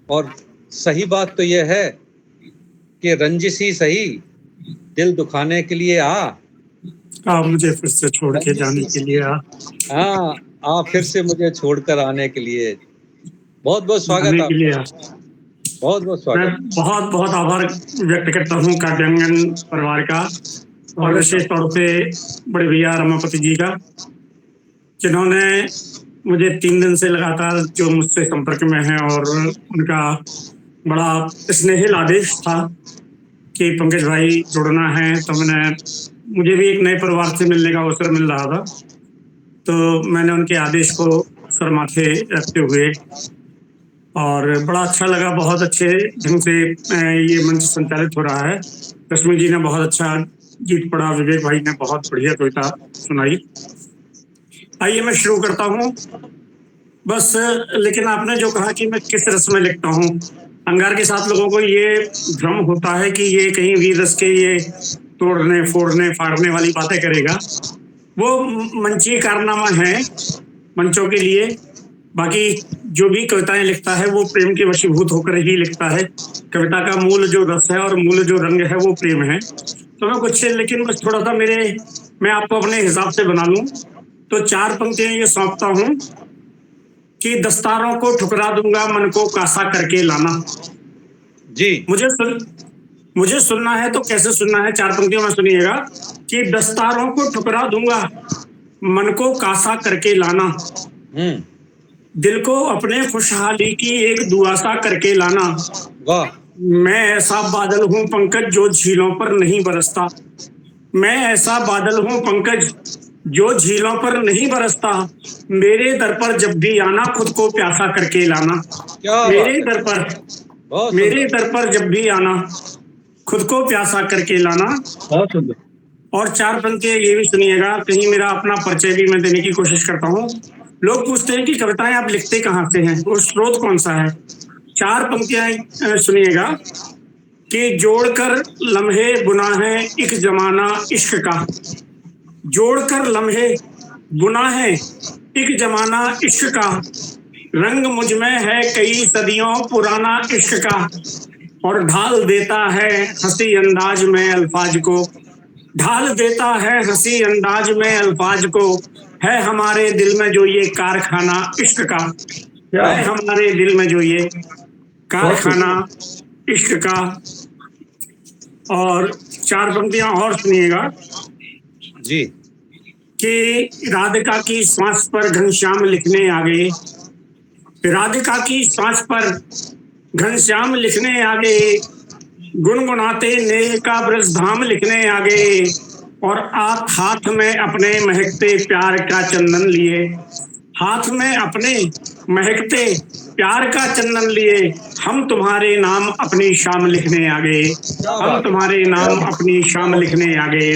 और सही बात तो यह है कि रंजिश ही सही, दिल दुखाने के लिए आप मुझे फिर से छोड़ के जाने के लिए हाँ, आप फिर से मुझे छोड़कर आने के लिए बहुत बहुत स्वागत आपका, बहुत बहुत स्वागत। मैं बहुत बहुत आभार व्यक्त करता हूँ काव्यांगन परिवार का और विशेष तौर पे बड़े भैया रमापति जी का, जिन्होंने मुझे 3 दिन से लगातार जो मुझसे संपर्क में है और उनका बड़ा स्नेहिल आदेश था कि पंकज भाई जुड़ना है। तो मुझे भी एक नए परिवार से मिलने का अवसर मिल रहा था, तो मैंने उनके आदेश को सर माथे रखते हुए और बड़ा अच्छा लगा। बहुत अच्छे ढंग से ये मंच संचालित हो रहा है। रश्मि जी ने बहुत अच्छा गीत पढ़ा, विवेक भाई ने बहुत बढ़िया कविता सुनाई। आइए मैं शुरू करता हूँ बस। लेकिन आपने जो कहा कि मैं किस रस में लिखता हूँ, अंगार के साथ लोगों को ये भ्रम होता है कि ये कहीं भी रस के ये तोड़ने फोड़ने फाड़ने वाली बातें करेगा। वो मंची कारनामा है मंचों के लिए। बाकी जो भी कविताएं लिखता है वो प्रेम के वशीभूत होकर ही लिखता है। कविता का मूल जो रस है और मूल जो रंग है वो प्रेम है। तो मैं कुछ, लेकिन बस थोड़ा सा मैं आपको अपने हिसाब से बना लूं तो 4 पंक्तियां ये सौंपता हूं कि दस्तारों को ठुकरा दूंगा, मन को कासा करके लाना। जी, मुझे सुनना है तो कैसे सुनना है, 4 पंक्तियों में सुनिएगा कि दस्तारों को ठुकरा दूंगा, मन को कासा करके लाना, दिल को अपने खुशहाली की एक दुआसा करके लाना। वाह। मैं ऐसा बादल हूं पंकज जो झीलों पर नहीं बरसता, मैं ऐसा बादल हूं पंकज जो झीलों पर नहीं बरसता, मेरे दर पर जब भी आना खुद को प्यासा करके लाना। मेरे दर पर जब भी आना खुद को प्यासा करके लाना। बहुत सुंदर। और 4 पंक्तियां ये भी सुनिएगा, कहीं मेरा अपना परिचय भी मैं देने की कोशिश करता हूँ। लोग पूछते हैं कि कविताएं आप लिखते कहाँ से हैं, वो स्रोत कौन सा है। 4 पंक्तियां सुनिएगा कि जोड़कर लम्हे बुना है एक जमाना इश्क का, जोड़कर लम्हे बुना है एक जमाना इश्क का, रंग मुझ में है कई सदियों पुराना इश्क का, और ढाल देता है हंसी अंदाज में अल्फाज को, ढाल देता है हंसी अंदाज में अल्फाज को, है हमारे दिल में जो ये कारखाना इश्क का, है हमारे दिल में जो ये कारखाना इश्क का। और 4 पंक्तियां और सुनिएगा जी कि राधिका की सांस पर घनश्याम लिखने आ गए, राधिका की सांस पर घनश्याम लिखने आ गए, गुनगुनाते नेह का ब्रज धाम लिखने आ गए, और हाथ में अपने महकते प्यार का चंदन लिए, हाथ में अपने महकते प्यार का चंदन लिए, हम तुम्हारे नाम अपनी शाम लिखने आ गए, हम तुम्हारे नाम अपनी शाम लिखने आ गए।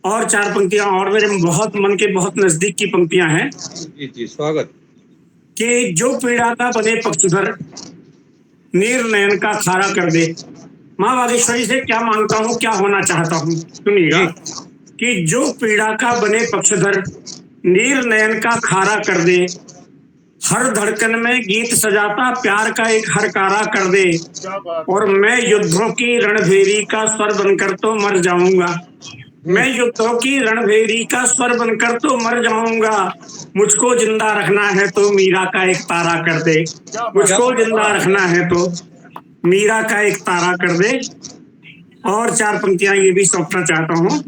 और 4 पंक्तियां और मेरे बहुत मन के बहुत नजदीक की पंक्तियां हैं। जी स्वागत। कि जो पीड़ा का बने पक्षधर नीर नयन का खारा कर दे। माँ बागेश्वरी से क्या मांगता हूँ, क्या होना चाहता हूँ, सुनिएगा कि जो पीड़ा का बने पक्षधर नीर नयन का खारा कर दे, हर धड़कन में गीत सजाता प्यार का एक हरकारा कर दे, क्या बात और मैं युद्धों की रणभेरी का स्वर बनकर तो मर जाऊंगा। मैं युद्धों की रणभेरी का स्वर बनकर तो मर जाऊंगा। मुझको जिंदा रखना है तो मीरा का एक तारा कर दे। मुझको जिंदा रखना है तो मीरा का एक तारा कर दे। और 4 पंक्तियां ये भी सौंपना चाहता हूँ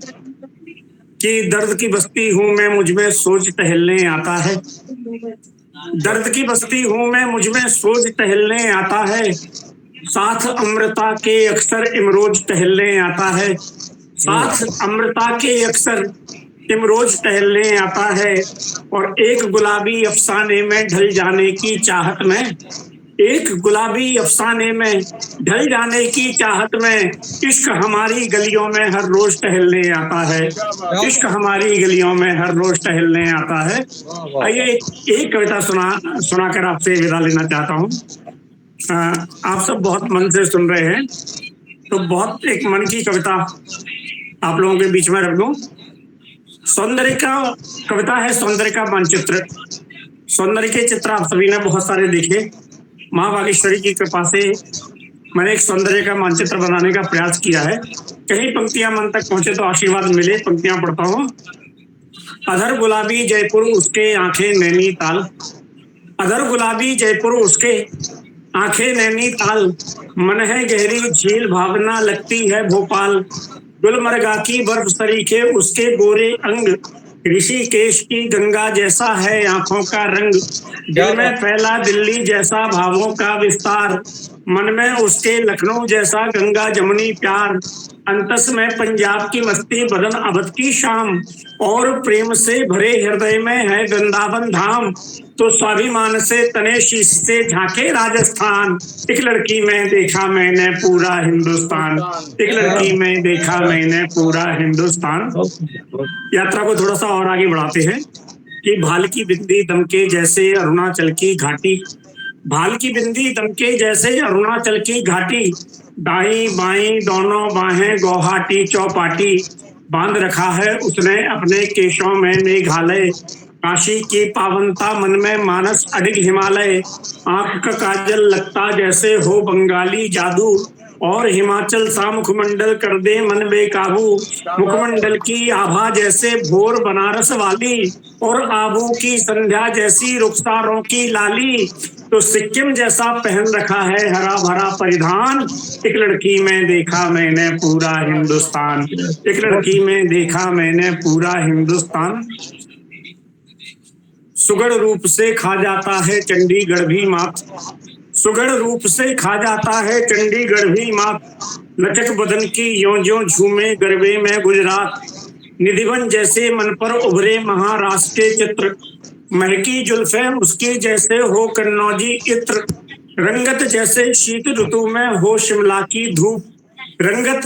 कि दर्द की बस्ती हूँ मैं, मुझ में सोच टहलने आता है। दर्द की बस्ती हूँ मैं, मुझ में सोच टहलने आता है। साथ अमृता के अक्सर इमरोज टहलने आता है। साथ अमृता के अक्सर इमरोज टहलने आता है। और एक गुलाबी अफसाने में ढल जाने की चाहत में, एक गुलाबी अफसाने में ढल जाने की चाहत में, इश्क हमारी गलियों में हर रोज टहलने आता है। इश्क हमारी गलियों में हर रोज टहलने आता है। आइए एक कविता सुनाकर आपसे विदा लेना चाहता हूँ। आप सब बहुत मन से सुन रहे हैं, तो बहुत एक मन की कविता आप लोगों के बीच में रख दूं। सौंदर्य का कविता है, सौंदर्य का मानचित्र। सौंदर्य के चित्र आप सभी ने बहुत सारे देखे। माँ बागेश्वरी की कृपा से मैंने एक सौंदर्य का मानचित्र बनाने का प्रयास किया है। कहीं पंक्तियां मन तक पहुंचे तो आशीर्वाद मिले। पंक्तियां पढ़ता हूँ। अधर गुलाबी जयपुर उसके आंखें नैनीताल, अधर गुलाबी जयपुर उसके आंखें नैनीताल, मन है गहरी झील भावना लगती है भोपाल। गुलमर्गा की बर्फ सरीखे उसके गोरे अंग, ऋषिकेश की गंगा जैसा है आंखों का रंग। दिल में फैला दिल्ली जैसा भावों का विस्तार, मन में उसके लखनऊ जैसा गंगा जमुनी प्यार। अंतस में पंजाब की मस्ती बदन अवध की शाम, और प्रेम से भरे हृदय में है वृंदावन धाम। तो स्वाभिमान से तने शीश से झांके राजस्थान, एक लड़की में देखा मैंने पूरा हिंदुस्तान। एक लड़की में देखा मैंने पूरा हिंदुस्तान। यात्रा को थोड़ा सा और आगे बढ़ाते हैं कि भाल की बिंदी दमके जैसे अरुणाचल की घाटी, भाल की बिंदी दमके जैसे अरुणाचल की घाटी। दाई बाई दोनों बाहें गुवाहाटी चौपाटी, बांध रखा है उसने अपने केशों में मेघालय। काशी की पावनता मन में मानस अडिग हिमालय, आंख का काजल लगता जैसे हो बंगाली जादू, और हिमाचल सा मुखमंडल कर दे मन बेकाबू। मुखमंडल की आभा जैसे भोर बनारस वाली, और आबू की संध्या जैसी रुखसारों की लाली। तो सिक्किम जैसा पहन रखा है हरा भरा परिधान, एक लड़की में देखा मैंने पूरा हिंदुस्तान। एक लड़की में देखा मैंने पूरा हिंदुस्तान। सुगढ़ रूप से खा जाता है चंडीगढ़ भी मात, सुगढ़ रूप से खा जाता है चंडीगढ़ भी मात। लचक बदन की यों झूमे गरबे में गुजरात, निधिवन जैसे मन पर उभरे महाराष्ट्र के चित्र। महकी जुल्फे उसकी जैसे हो कन्नौजी इत्र, रंगत जैसे शीत ऋतु में हो शिमला की धूप। रंगत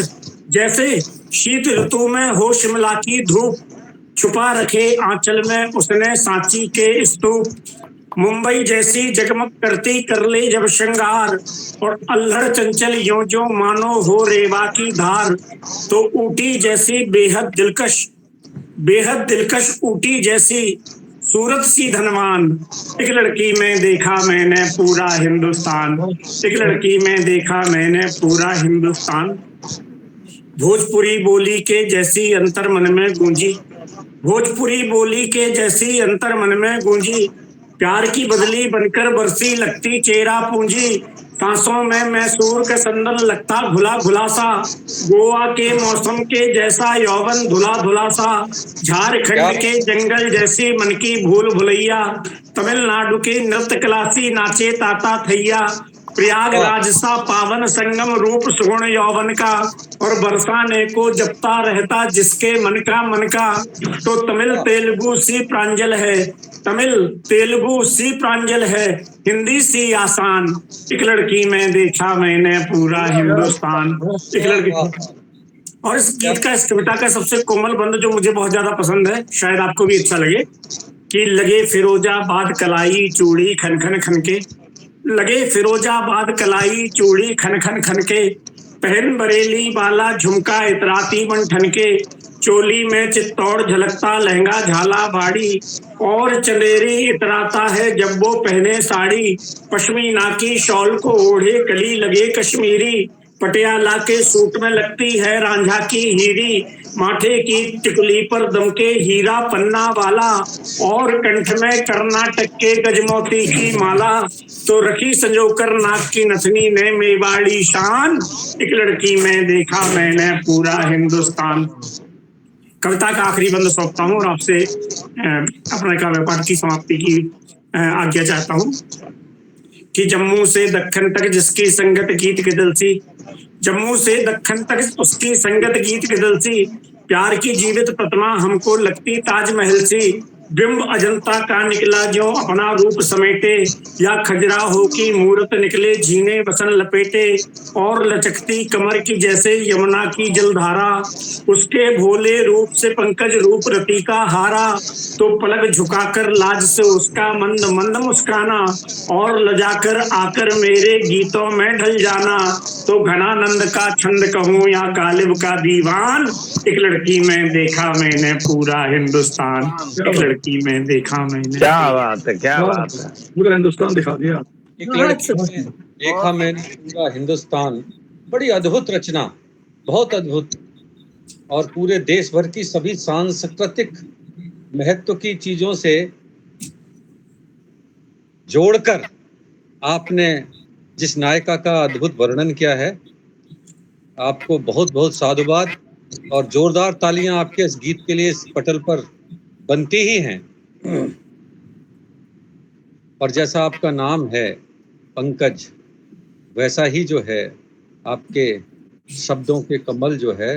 जैसे शीत ऋतु में हो शिमला की धूप, छुपा रखे आंचल में उसने सांची के स्तूप। मुंबई जैसी जगमग करती कर ले जब श्रृंगार, और अल्हड़ चंचल यों जो मानो हो रेवा की धार। तो ऊटी जैसी बेहद दिलकश ऊटी जैसी सूरत सी धनवान, एक लड़की में देखा मैंने पूरा हिंदुस्तान। एक लड़की में देखा मैंने पूरा हिंदुस्तान। भोजपुरी बोली के जैसी अंतर मन में गूंजी, भोजपुरी बोली के जैसी अंतर मन में गूंजी। प्यार की बदली बनकर बरसी लगती चेहरा पूंजी, सांसों में मैसूर का संदन लगता घुला घुला सा। गोवा के मौसम के जैसा यौवन धुला धुला सा, झारखंड के जंगल जैसी मन की भूल भुलैया। तमिलनाडु के नृत्य कलासी नाचे ताता थैया, प्रयागराज सा पावन संगम रूप सुगुण यौवन का। और बरसाने को जपता रहता जिसके मन का। तो तमिल तेलुगु सी प्रांजल है, तमिल तेलुगु सी प्रांजल है, हिंदी सी आसान। एक लड़की में देखा मैंने पूरा हिंदुस्तान। एक लड़की। और इस गीत का, इस कविता का सबसे कोमल बंद जो मुझे बहुत ज्यादा पसंद है, शायद आपको भी अच्छा लगे, कि लगे फिरोजाबाद कलाई चूड़ी खन खन खन के, लगे फिरोजाबाद कलाई चूड़ी खन खन खन के। पहन बरेली वाला झुमका इतराती बन ठन के, चोली में चित्तौड़ झलकता लहंगा झाला बाड़ी, और चंदेरी इतराता है जब वो पहने साड़ी। पश्मीना की शॉल को ओढ़े कली लगे कश्मीरी, पटियाला के सूट में लगती है रांझा की हीरी। माथे की टिकुली पर दमके हीरा पन्ना वाला, और कंठ में कर्नाटक के गजमोती की माला। तो रखी संजोकर नाक की नथनी ने मेवाड़ी शान, एक लड़की में देखा मैंने पूरा हिंदुस्तान। कविता का आखिरी बंद सौंपता हूँ और आपसे अपने काव्य पाठ की समाप्ति की आज्ञा चाहता हूँ कि जम्मू से दक्खन तक जिसकी संगत गीत की दिल सी, जम्मू से दक्खन तक उसकी संगत गीत की दिल सी। प्यार की जीवित प्रतिमा हमको लगती ताजमहल सी। बिंब अजंता का निकला जो अपना रूप समेटे, या खजुराहो की मूरत निकले जीने बसन लपेटे। और लचकती कमर की जैसे यमुना की जलधारा, उसके भोले रूप से पंकज रूप रति का हारा। तो पलक झुकाकर लाज से उसका मंद मंद मुस्काना, और लजाकर आकर मेरे गीतों में ढल जाना। तो घनानंद का छंद कहूँ या गालिब का दीवान, एक लड़की में देखा मैंने पूरा हिंदुस्तान। एक लड़की में देखा मैंने। क्या बात है, क्या बात है। पूरा हिंदुस्तान दिखा दिया। एक लड़की में देखा मैंने पूरा हिंदुस्तान, बड़ी अद्भुत रचना, बहुत अद्भुत। और पूरे देश भर की सभी सांस्कृतिक महत्व की चीजों से जोड़कर आपने जिस नायिका का अद्भुत वर्णन किया है, आपको बहुत बहुत साधुवाद और जोरदार तालियां आपके इस गीत के लिए इस पटल पर बनती ही हैं। और जैसा आपका नाम है पंकज, वैसा ही जो है आपके शब्दों के कमल जो है,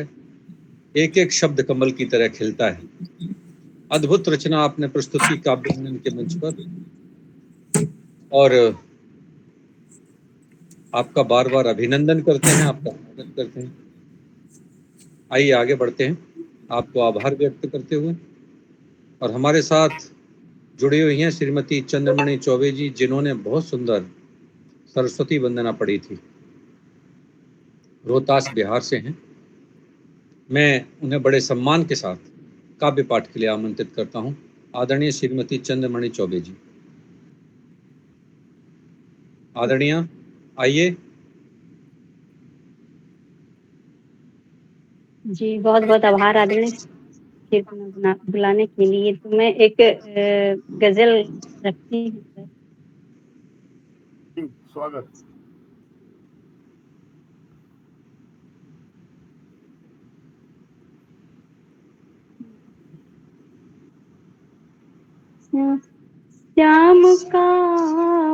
एक एक शब्द कमल की तरह खिलता है। अद्भुत रचना आपने प्रस्तुत की काव्यांगन के मंच पर, और आपका बार बार अभिनंदन करते हैं, आपका स्वागत करते हैं। आइए आगे बढ़ते हैं, आपको आभार व्यक्त करते हुए। और हमारे साथ जुड़ी हुई हैं श्रीमती चंद्रमणि चौबे जी, जिन्होंने बहुत सुंदर सरस्वती वंदना पढ़ी थी, रोहतास बिहार से हैं। मैं उन्हें बड़े सम्मान के साथ काव्य पाठ के लिए आमंत्रित करता हूं। आदरणीय श्रीमती चंद्रमणि चौबे जी, आदरणीय आइए। जी बहुत बहुत आभार आदरणीय कीर्तन बुलाने के लिए। तो मैं एक गजल रखती हूँ सर। स्वागत। श्याम का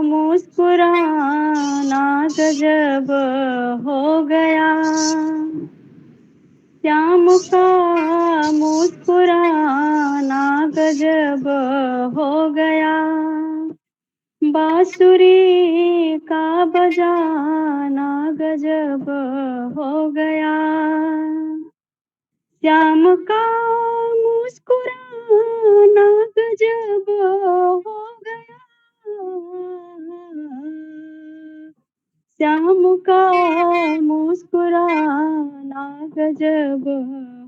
मुस्कुराना गजब हो गया, श्याम का मुस्कुराना गजब हो गया। बांसुरी का बजाना गजब हो गया, श्याम का मुस्कुराना गजब हो गया। श्याम का मुस्कुराना गजब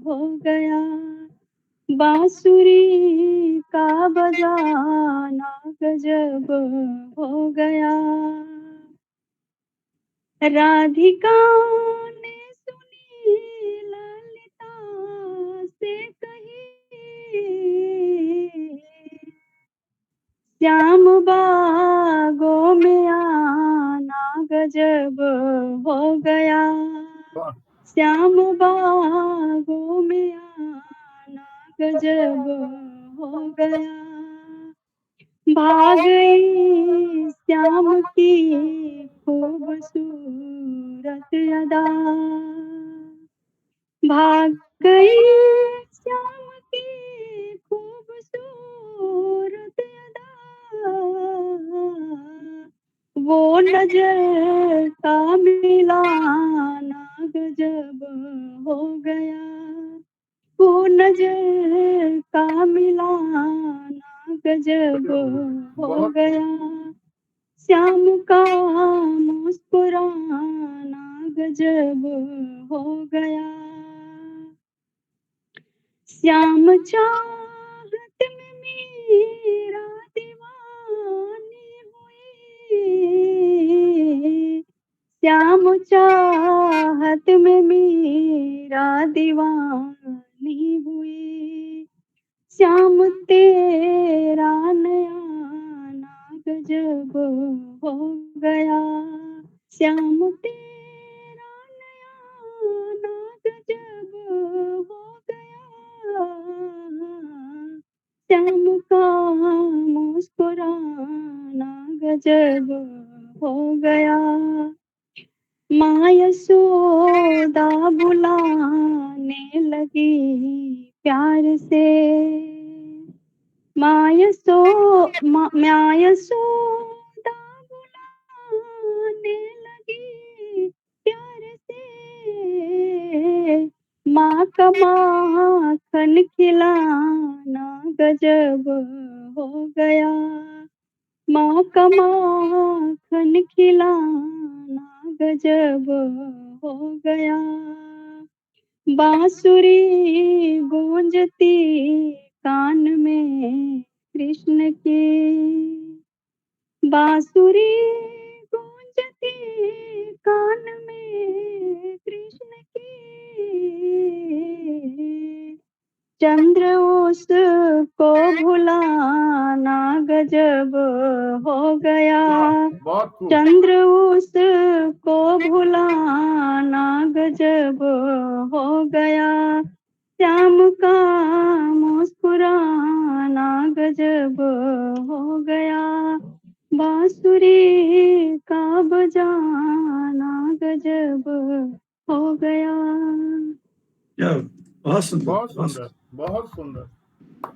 हो गया, बांसुरी का बजाना गजब हो गया। राधिका ने सुनी ललिता से कही, श्याम बागों में आना गजब हो गया, श्याम बागों में आना गजब हो गया। भाग गई श्याम की खूबसूरत अदा, भाग गई श्याम की खूबसूरत अदा। वो नजर का मिलाना गजब हो गया, वो नजर का मिलाना गजब हो गया। श्याम का मुस्कुराना गजब हो गया। श्याम चाहत में मेरा दीवाने हुए, श्याम चाहत में मेरा दीवाने हुए, श्याम तेरा नयाना गजब हो गया, श्याम तेरा नयाना गजब हो गया, श्याम का मुस्कुराना गजब हो गया। माँ यशोदा बुलाने लगी प्यार से, माँ यशोदा बुलाने लगी प्यार से, माँ का माखन खिलाना गजब हो गया, माँ का माखन खिलाना गजब हो गया। बांसुरी गूंजती कान में कृष्ण की, बांसुरी गूंजती कान में कृष्ण की, चंद्र उसको भुलाना गजब हो गया, बहुत खूब। चंद्र उसको भुलाना गजब हो गया, श्याम का मुस्कुराना गजब हो गया, बांसुरी का बजाना गजब हो गया। क्या बहुत सुंदर, बहुत सुंदर, बहुत सुंदर।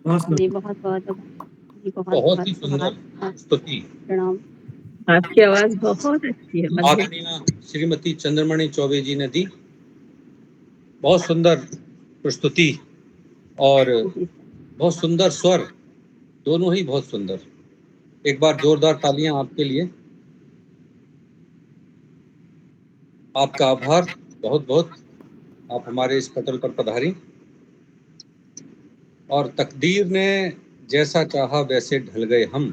बहुत सुंदर। जी बहुत बहुत जी बहुत ही सुंदर स्तुति। प्रणाम। आपकी आवाज बहुत अच्छी है, मधुर। आदरणीय श्रीमती चंद्रमणि चौबे जी ने दी बहुत सुंदर प्रस्तुति और बहुत सुंदर स्वर, दोनों ही बहुत सुंदर। एक बार जोरदार तालियां आपके लिए। आपका आभार बहुत बहुत, आप हमारे इस पटल पर पधारी। और तकदीर ने जैसा चाहा वैसे ढल गए हम,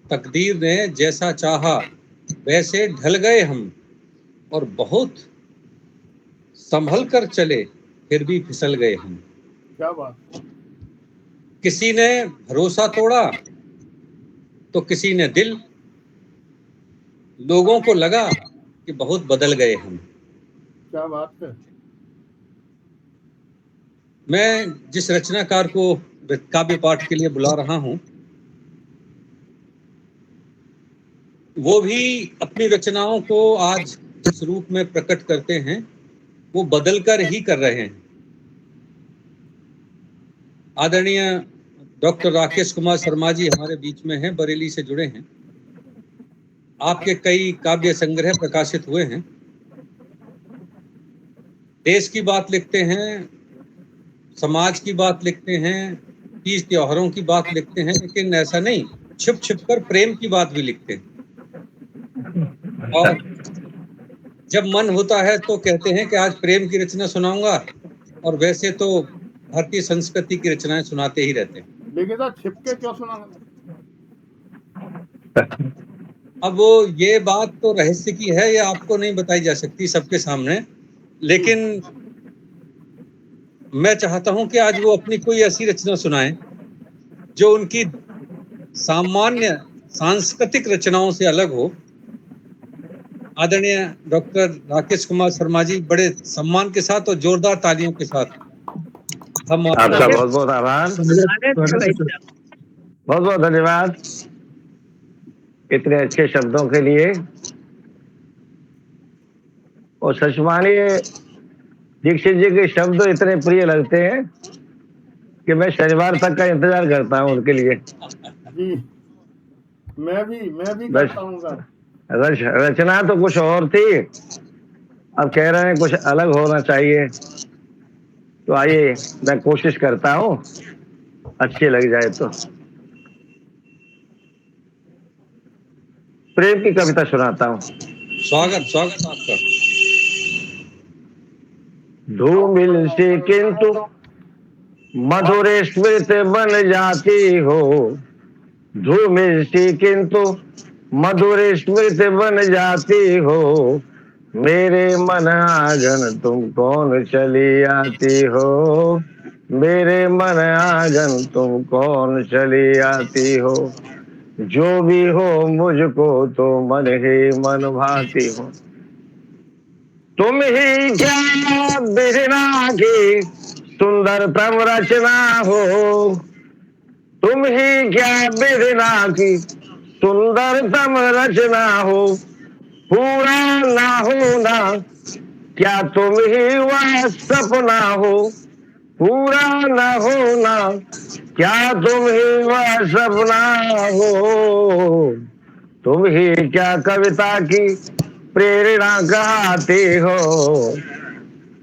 तकदीर ने जैसा चाहा वैसे ढल गए हम, और बहुत संभल कर चले फिर भी फिसल गए हम। क्या बात। किसी ने भरोसा तोड़ा तो किसी ने दिल, लोगों को लगा कि बहुत बदल गए हम। क्या बात है। मैं जिस रचनाकार को काव्य पाठ के लिए बुला रहा हूं, वो भी अपनी रचनाओं को आज जिस रूप में प्रकट करते हैं वो बदलकर ही कर रहे हैं। आदरणीय डॉक्टर राकेश कुमार शर्मा जी हमारे बीच में हैं, बरेली से जुड़े हैं। आपके कई काव्य संग्रह प्रकाशित हुए हैं। देश की बात लिखते हैं, समाज की बात लिखते हैं, तीज त्योहारों की बात लिखते हैं, लेकिन ऐसा नहीं, छिप छिप कर प्रेम की बात भी लिखते हैं। और जब मन होता है तो कहते हैं कि आज प्रेम की रचना सुनाऊंगा, और वैसे तो भारतीय संस्कृति की रचनाएं सुनाते ही रहते हैं। लेकिन सर छिपके क्यों सुना? अब वो ये बात तो रहस्य की है, ये आपको नहीं बताई जा सकती सबके सामने, लेकिन मैं चाहता हूं कि आज वो अपनी कोई ऐसी रचना सुनाएं जो उनकी सामान्य सांस्कृतिक रचनाओं से अलग हो। आदरणीय डॉक्टर राकेश कुमार शर्मा जी, बड़े सम्मान के साथ और जोरदार तालियों के साथ हम आपका बहुत बहुत आभार, बहुत बहुत धन्यवाद इतने अच्छे शब्दों के लिए। और सच मानिए दीक्षित जी के शब्द इतने प्रिय लगते हैं कि मैं शनिवार तक का इंतजार करता हूं उनके लिए। जी मैं भी करता हूँ सर। रचना तो कुछ और थी, अब कह रहे हैं कुछ अलग होना चाहिए, तो आइए मैं कोशिश करता हूँ अच्छी लग जाए तो। प्रेम की कविता सुनाता हूँ। स्वागत आपका। धूमिल से किंतु मधुर स्मृति बन जाती हो धूम सी, किंतु मधुर स्मृति बन जाती हो मेरे मन आंगन तुम कौन चली आती हो मेरे मन आंगन तुम कौन चली आती हो जो भी हो मुझको तो मन ही मन भाती हो तुम ही क्या बिरना की सुंदरतम रचना हो तुम ही क्या बिरना की सुंदरतम रचना हो पूरा ना होना क्या तुम ही वह सपना हो पूरा ना होना क्या तुम ही वह सपना हो तुम ही क्या कविता की प्रेरणा कहते हो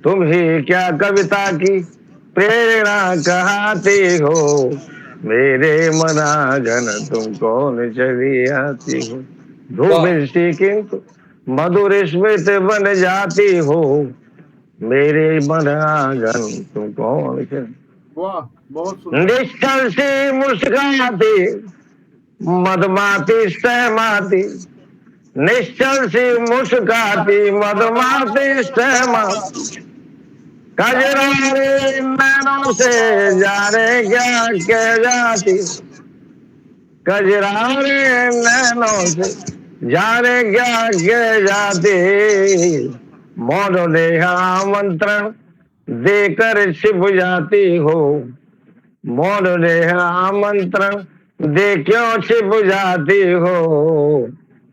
तुम ही क्या कविता की प्रेरणा कहते हो मेरे मन आंगन तुम कौन चली आती हो धूम सी, किंतु मधुर स्मृति बन जाती हो मेरे मन आंगन तुम कौन चली वाह, बहुत सुंदर। निश्चल सी मुस्कुराती मधुमाती सहमाती निश्चल सी मुस्कुराती मधुमाती सहमाती कजरारे नैनों से जाने क्या कह जाती कजरारे नैनों से जाने क्या कह जाती मौन ने आमंत्रण देकर छिप जाती हो मौन ने आमंत्रण दे क्यों छिप जाती हो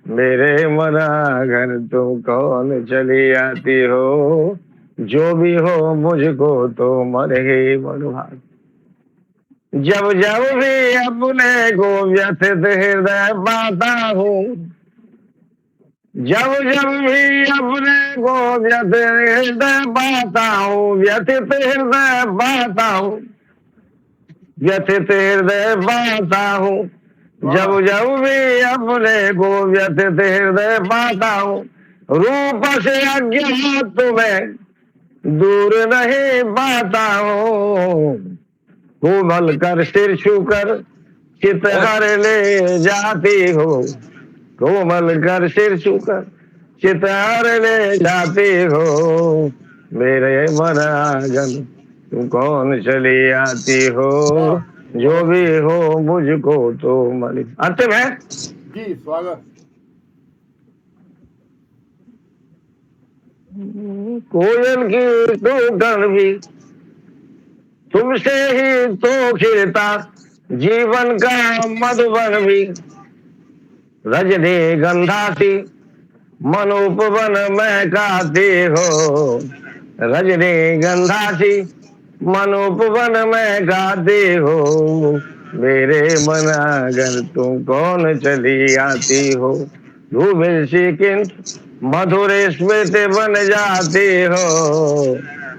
मेरे मन आंगन तुम कौन चली आती हो जो भी हो मुझको तो मन ही मन भाती जब जब भी अपने को व्यथित हृदय पाता हूँ जब जब भी अपने को व्यथित हृदय पाता हूँ व्यथित हृदय पाता हूँ व्यथित हृदय पाता हूँ जब जब भी अपने को व्यथित हृदय पाता हूँ रूप से अज्ञात तुम्हें दूर नहीं पाता हूँ कोमल कर सिर छूकर चित हर ले जाती हो कोमल कर सिर छूकर चित हर ले जाती हो मेरे मन आंगन तुम कौन चली आती हो जो भी हो मुझको तो मन अंतिम है जी, स्वागत। कोयल की टूटन भी तुमसे ही तो खिलता जीवन का मधुबन भी रजनी गंधासी मनोपवन महकाती हो रजनी गंधासी मनोपवन महकाती हो मेरे मन आंगन तुम कौन चली आती हो धूम सी, किंतु मधुर स्मृति बन जाती हो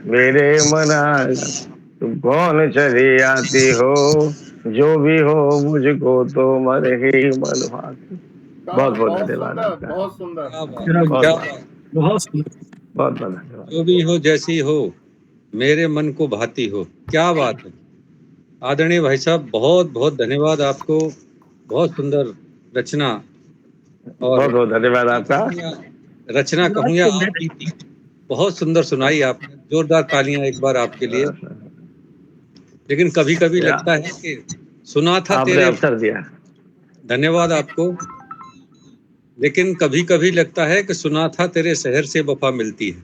मेरे मन आंगन तुम कौन चली आती हो जो भी हो मुझको तो मन ही मन भाती बहुत बहुत धन्यवाद आपका बहुत सुंदर। बहुत बहुत धन्यवाद जो भी हो जैसी हो मेरे मन को भाती हो क्या बात है आदरणीय भाई साहब बहुत बहुत धन्यवाद आपको बहुत सुंदर रचना और बहुत बहुत धन्यवाद आपका रचना कहूँगा आपकी बहुत सुंदर सुनाई आपने जोरदार तालियां एक बार आपके लिए लेकिन कभी कभी लगता है कि सुना था तेरे अवसर दिया धन्यवाद आपको लेकिन कभी कभी लगता है कि सुना था तेरे शहर से वफा मिलती है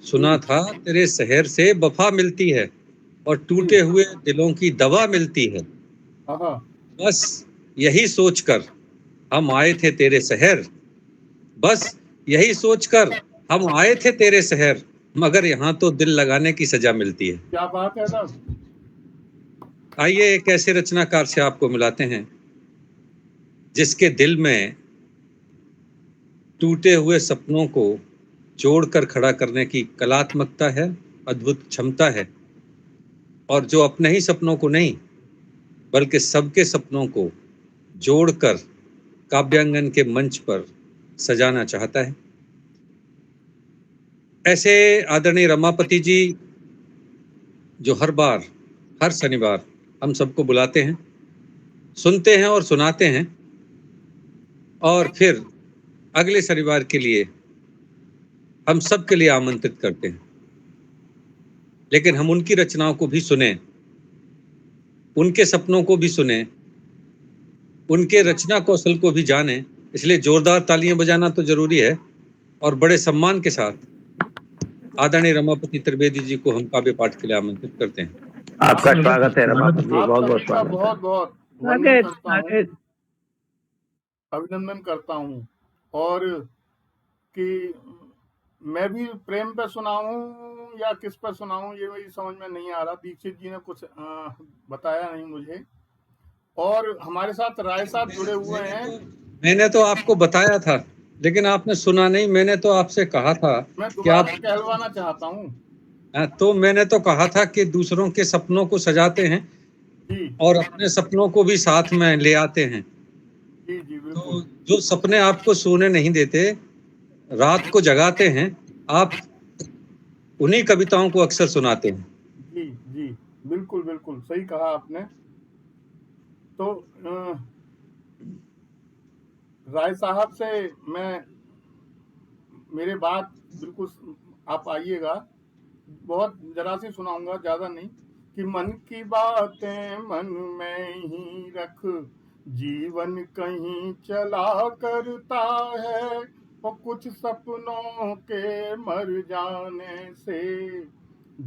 सुना था तेरे शहर से वफा मिलती है और टूटे हुए दिलों की दवा मिलती है बस यही सोचकर हम आए थे तेरे शहर बस यही सोचकर हम आए थे तेरे शहर मगर यहाँ तो दिल लगाने की सजा मिलती है क्या बात है साहब। आइए एक ऐसे रचनाकार से आपको मिलाते हैं जिसके दिल में टूटे हुए सपनों को जोड़कर खड़ा करने की कलात्मकता है अद्भुत क्षमता है और जो अपने ही सपनों को नहीं बल्कि सबके सपनों को जोड़कर काव्यांगन के मंच पर सजाना चाहता है ऐसे आदरणीय रमापति जी जो हर शनिवार हम सबको बुलाते हैं, सुनते हैं और सुनाते हैं, और फिर अगले शनिवार के लिए हम सब के लिए आमंत्रित करते हैं। लेकिन हम उनकी रचनाओं को भी सुने, उनके सपनों को भी सुने, उनके रचना कौशल को भी जाने। इसलिए जोरदार तालियां बजाना तो जरूरी है, और बड़े सम्मान के साथ आदरणीय रमापति त्रिवेदी जी को हम काव्य पाठ के लिए आमंत्रित करते हैं। आपका स्वागत है रमापति जी, आप बहुत बहुत सभी का स्वागत है। बहुत बहुत वंदन करता हूँ, अभिनंदन करता हूँ। और कि मैं भी प्रेम पे सुनाऊं या किस पर सुनाऊं, ये मेरी समझ में नहीं आ रहा। दीक्षित जी ने कुछ बताया नहीं मुझे। और हमारे साथ राय साहब जुड़े हुए हैं। मैंने तो आपको बताया था, लेकिन आपने सुना नहीं। मैंने तो आपसे कहा था मैं कि आप, दोबारा कहलवाना चाहता हूँ। तो मैंने तो कहा था कि दूसरों के सपनों को सजाते हैं और अपने सपनों को भी साथ में ले आते हैं। जी जी बिल्कुल। तो जो सपने आपको सोने नहीं देते, रात को जगाते हैं, आप उन्हीं कविताओं को अक्सर सुनाते हैं। जी जी बिल्कुल बिल्कुल सही कहा आपने। तो राय साहब से मेरे बात बिल्कुल आप आइएगा, बहुत जरा सी सुनाऊंगा, ज्यादा नहीं। कि मन की बातें मन में ही रख, जीवन कहीं चला करता है। वो कुछ सपनों के मर जाने से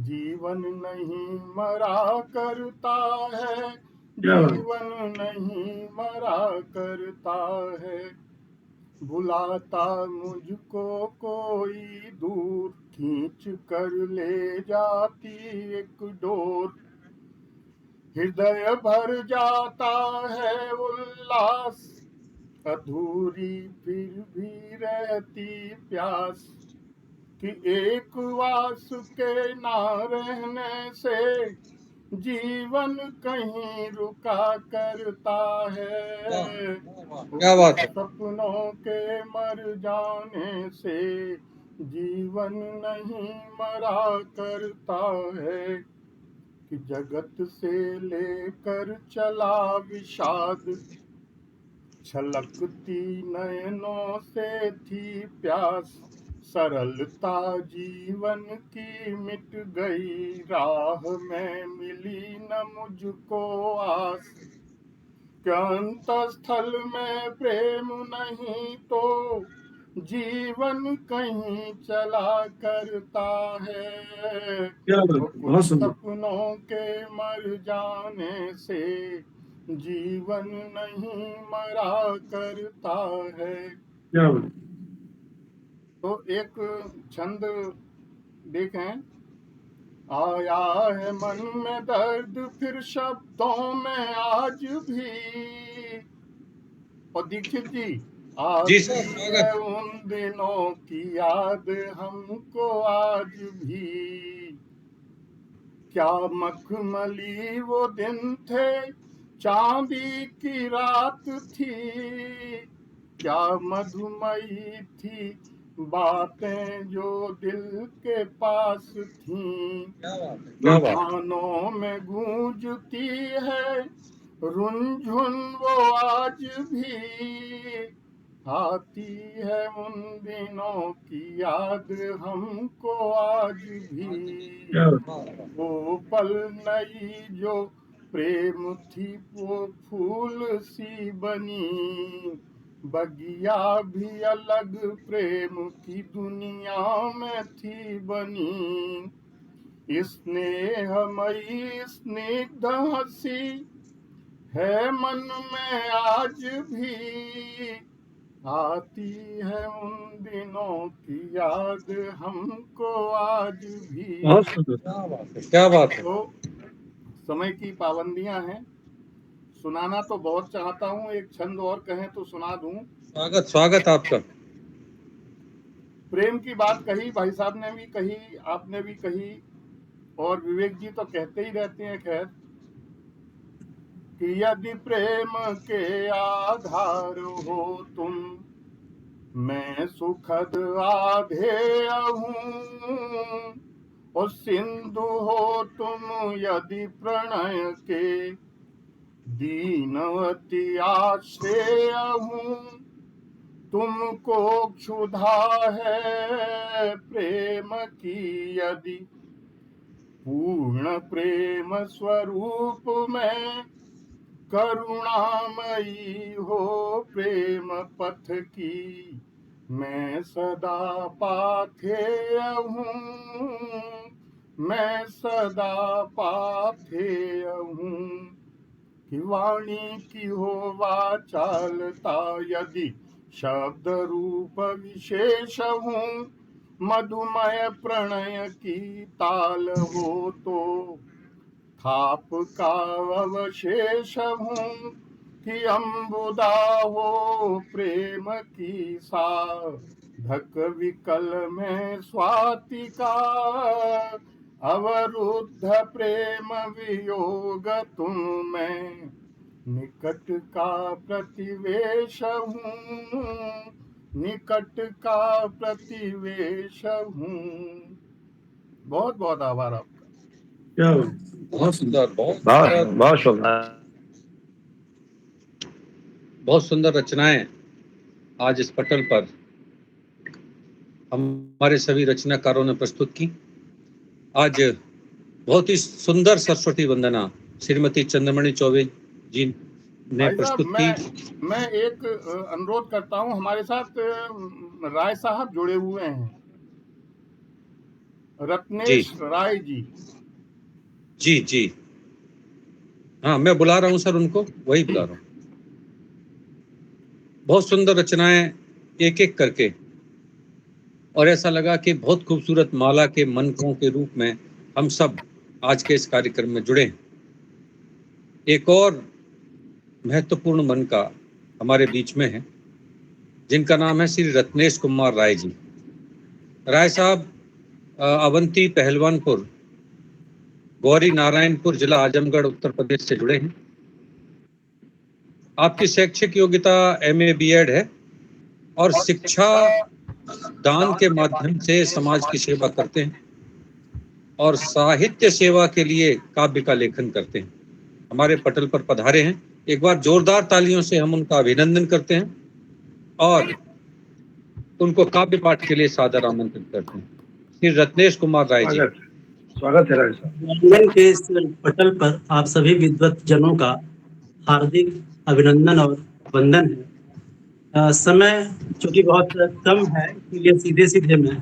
जीवन नहीं मरा करता है, जीवन नहीं मरा करता है। बुलाता मुझको कोई दूर, खींच कर ले जाती एक डोर। हृदय भर जाता है उल्लास, अधूरी फिर भी रहती प्यास। कि एक वास के ना रहने से जीवन कहीं रुका करता है। क्या बात है। सपनों के मर जाने से जीवन नहीं मरा करता है। कि जगत से लेकर चला विषाद, छलकती नयनों से थी प्यास। सरलता जीवन की मिट गई, राह में मिली न मुझको आस। अंत स्थल में प्रेम नहीं तो जीवन कहीं चला करता है। कुछ सपनों के मर जाने से जीवन नहीं मरा करता है। तो एक छंद देखें। आया है मन में दर्द फिर शब्दों में आज भी। और दीक्षित जी, आज भी है उन दिनों की याद हमको आज भी। क्या मखमली वो दिन थे, चांदी की रात थी। क्या मधुमयी थी बातें जो दिल के पास थीं। कानों में गूंजती है रुनझुन वो आज भी। आती है उन दिनों की याद हमको आज भी। वो पल नई जो प्रेम थी वो फूल सी बनी। बगिया भी अलग प्रेम की दुनिया में थी बनी। स्नेहमयी स्निग्ध हंसी है मन में आज भी। आती है उन दिनों की याद हमको आज भी। क्या बात है। तो समय की पाबंदियां हैं, सुनाना तो बहुत चाहता हूँ। एक छंद और कहें तो सुना दूं। स्वागत आपका। प्रेम की बात कही, भाई साहब ने भी कही, आपने भी कही, और विवेक जी तो कहते ही रहते हैं। खैर, कि यदि प्रेम के आधार हो तुम, मैं सुखद आधेय हूँ। और सिंधु हो तुम यदि प्रणय के, दीनवती आश्रय हूँ, तुमको क्षुधा है प्रेम की यदि, पूर्ण प्रेम स्वरूप में करुणामयी हो प्रेम पथ की, मैं सदा पाथेय हूँ, मैं सदा पाथेय हूँ। कि वाणी की हो वाचालता यदि, शब्द रूप विशेष हूँ, मधुमय प्रणय की ताल हो तो, थाप का अवशेष हूँ। कि अम्बुदा हो प्रेम की साधक विकल में स्वाति का, अवरुद्ध प्रेम वियोग तुम में निकट का प्रतिवेश हूँ, निकट का प्रतिवेश हूँ। बहुत बहुत आभार आपका। बहुत सुंदर, बहुत शुभ। बहुत सुंदर रचनाएं आज इस पटल पर हमारे सभी रचनाकारों ने प्रस्तुत की। आज बहुत ही सुंदर सरस्वती वंदना श्रीमती चंद्रमणि चौबे जी ने प्रस्तुत की। मैं एक अनुरोध करता हूं, हमारे साथ राय साहब जुड़े हुए हैं, रत्नेश राय जी। जी जी हाँ, मैं बुला रहा हूं सर, उनको वही बुला रहा हूं। बहुत सुंदर रचनाएं एक एक करके, और ऐसा लगा कि बहुत खूबसूरत माला के मनकों के रूप में हम सब आज के इस कार्यक्रम में जुड़े। एक और महत्वपूर्ण मन का हमारे बीच में है, जिनका नाम है श्री रत्नेश कुमार राय जी। राय साहब अवंती पहलवानपुर, गौरी नारायणपुर जिला आजमगढ़ उत्तर प्रदेश से जुड़े हैं। आपकी शैक्षिक योग्यता MA BEd है और शिक्षा दान के माध्यम से समाज की सेवा करते हैं और साहित्य सेवा के लिए काव्य का लेखन करते हैं। हमारे पटल पर पधारे हैं। एक बार जोरदार तालियों से हम उनका अभिनंदन करते हैं और उनको काव्य पाठ के लिए सादर आमंत्रित करते हैं। श्री रत्नेश कुमार राय जी, स्वागत है राय साहब। आंगन के इस पटल पर आप सभी विद्वत जनों का हार्दिक अभिनंदन और वंदन है। समय चूंकि बहुत कम है, इसलिए सीधे सीधे मैं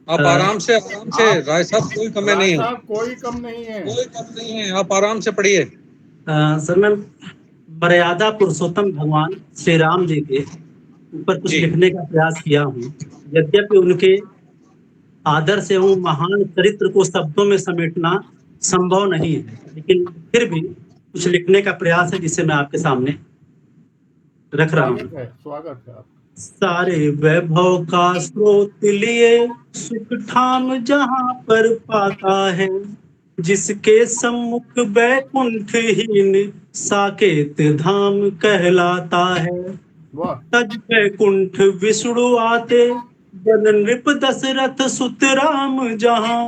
आप आराम से राय साहब, कोई कमी नहीं है, कोई कम नहीं है, कोई कम नहीं है, आप आराम से पढ़िए। सर, मैं मर्यादा पुरुषोत्तम भगवान श्री राम जी के ऊपर कुछ लिखने का प्रयास किया हूँ। यद्यपि उनके आदर्श एवं महान चरित्र को शब्दों में समेटना संभव नहीं है, लेकिन फिर भी कुछ लिखने का प्रयास है जिसे मैं आपके सामने रख रहा हूँ। स्वागत है। सारे वैभव का स्रोत लिए सुख ठाम जहाँ पर पाता है, जिसके सम्मुख वैकुंठहीन साकेत धाम कहलाता है। तज वैकुंठ विष्णु आते, जन नृप दशरथ सुत राम जहाँ,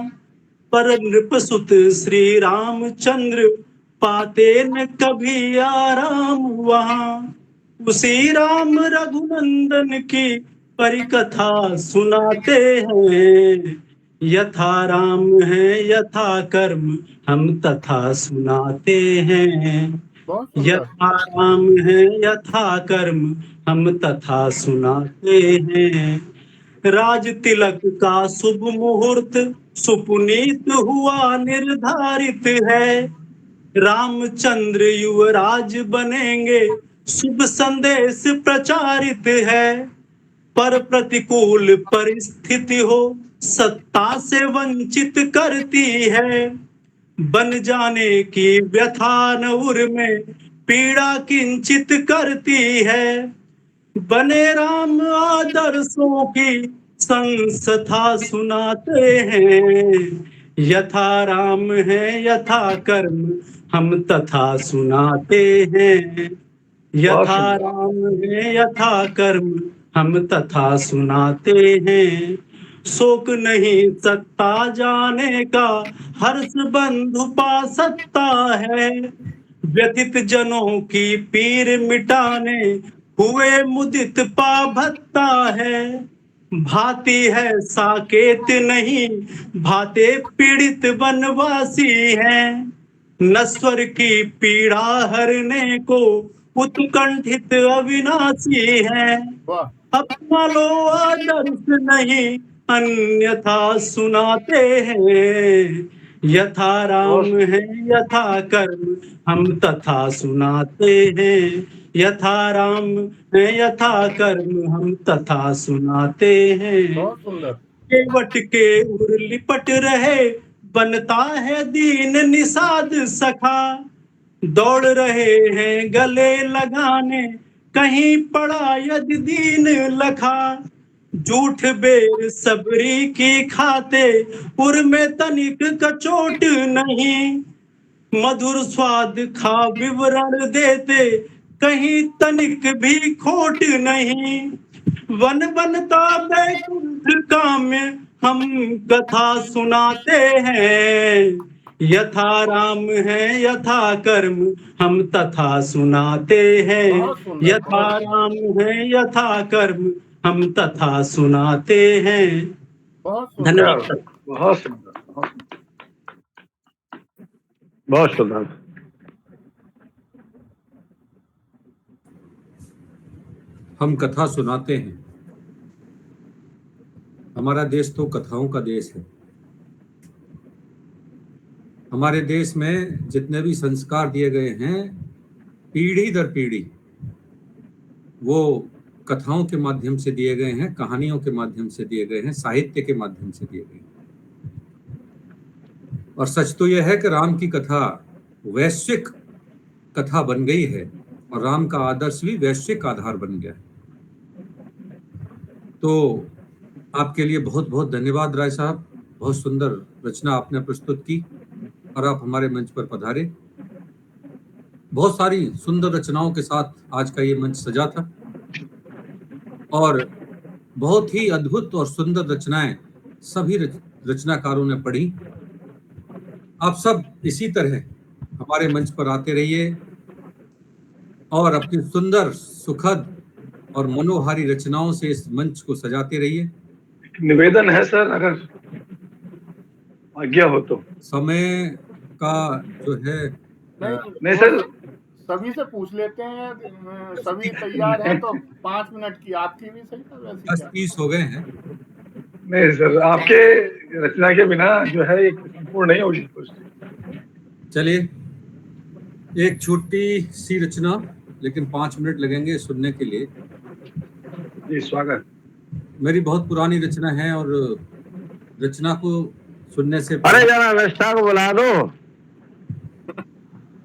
पर नृप सुत श्री रामचंद्र पाते न कभी आराम वहाँ। उसी राम रघुनंदन की परिकथा सुनाते हैं, यथा राम है यथा कर्म हम तथा सुनाते हैं। यथा राम है यथा कर्म हम तथा सुनाते हैं। राज तिलक का शुभ मुहूर्त सुपुनीत हुआ निर्धारित है, रामचंद्र युवराज बनेंगे शुभ संदेश प्रचारित है। पर प्रतिकूल परिस्थिति हो सत्ता से वंचित करती है, बन जाने की व्यथा न उर में पीड़ा किंचित करती है। बने राम आदर्शों की संस्था सुनाते हैं, यथा राम है यथा कर्म हम तथा सुनाते हैं। यथा राम है यथा कर्म हम तथा सुनाते हैं। शोक नहीं सकता जाने का, हर्ष बंधु पा सकता है। व्यथित जनों की पीर मिटाने हुए मुदित पा भत्ता है। भाती है साकेत नहीं, भाते पीड़ित वनवासी हैं। नश्वर की पीड़ा हरने को उत्कंठित अविनाशी है। अपना लो आदर्श नहीं अन्यथा सुनाते हैं। यथा राम है यथा कर्म हम तथा सुनाते हैं। यथा राम है यथा कर्म हम तथा सुनाते हैं। केवट के उर लिपट रहे बनता है दीन निषाद सखा। दौड़ रहे हैं गले लगाने कहीं पड़ा यदि दीन लखा। झूठ बेर सबरी की खाते उर में तनिक कचोट नहीं। मधुर स्वाद खा विवरण देते कहीं तनिक भी खोट नहीं। वन बनता बैकुंठ काम्य हम कथा सुनाते हैं। यथा राम है यथा कर्म हम तथा सुनाते हैं। यथा राम है यथा कर्म हम तथा सुनाते हैं। धन्यवाद। बहुत सुंदर, बहुत सुंदर। हम कथा सुनाते हैं। हमारा देश तो कथाओं का देश है। हमारे देश में जितने भी संस्कार दिए गए हैं पीढ़ी दर पीढ़ी वो कथाओं के माध्यम से दिए गए हैं, कहानियों के माध्यम से दिए गए हैं, साहित्य के माध्यम से दिए गए हैं। और सच तो यह है कि राम की कथा वैश्विक कथा बन गई है और राम का आदर्श भी वैश्विक आधार बन गया है। तो आपके लिए बहुत बहुत धन्यवाद राय साहब। बहुत सुंदर रचना आपने प्रस्तुत की और आप हमारे मंच पर पधारे। बहुत सारी सुंदर रचनाओं के साथ आज का ये मंच सजा था और बहुत ही अद्भुत और सुंदर रचनाएं सभी रचनाकारों ने पढ़ी। आप सब इसी तरह हमारे मंच पर आते रहिए और अपनी सुंदर, सुखद और मनोहारी रचनाओं से इस मंच को सजाते रहिए। निवेदन है सर, अगर आज्ञा हो तो। समय का जो है नहीं सर, सभी से पूछ लेते हैं, सभी तैयार हैं तो 5 मिनट की आपकी भी सही था, वैसे 10-20 हो गए हैं। नहीं सर, आपके रचना के बिना जो है एक संपूर्ण नहीं होगी। चलिए, एक छोटी सी रचना, लेकिन 5 मिनट लगेंगे सुनने के लिए। जी स्वागत। मेरी बहुत पुरानी रचना है और रचना को सुनने से अरे जरा निष्ठा को बुला दो।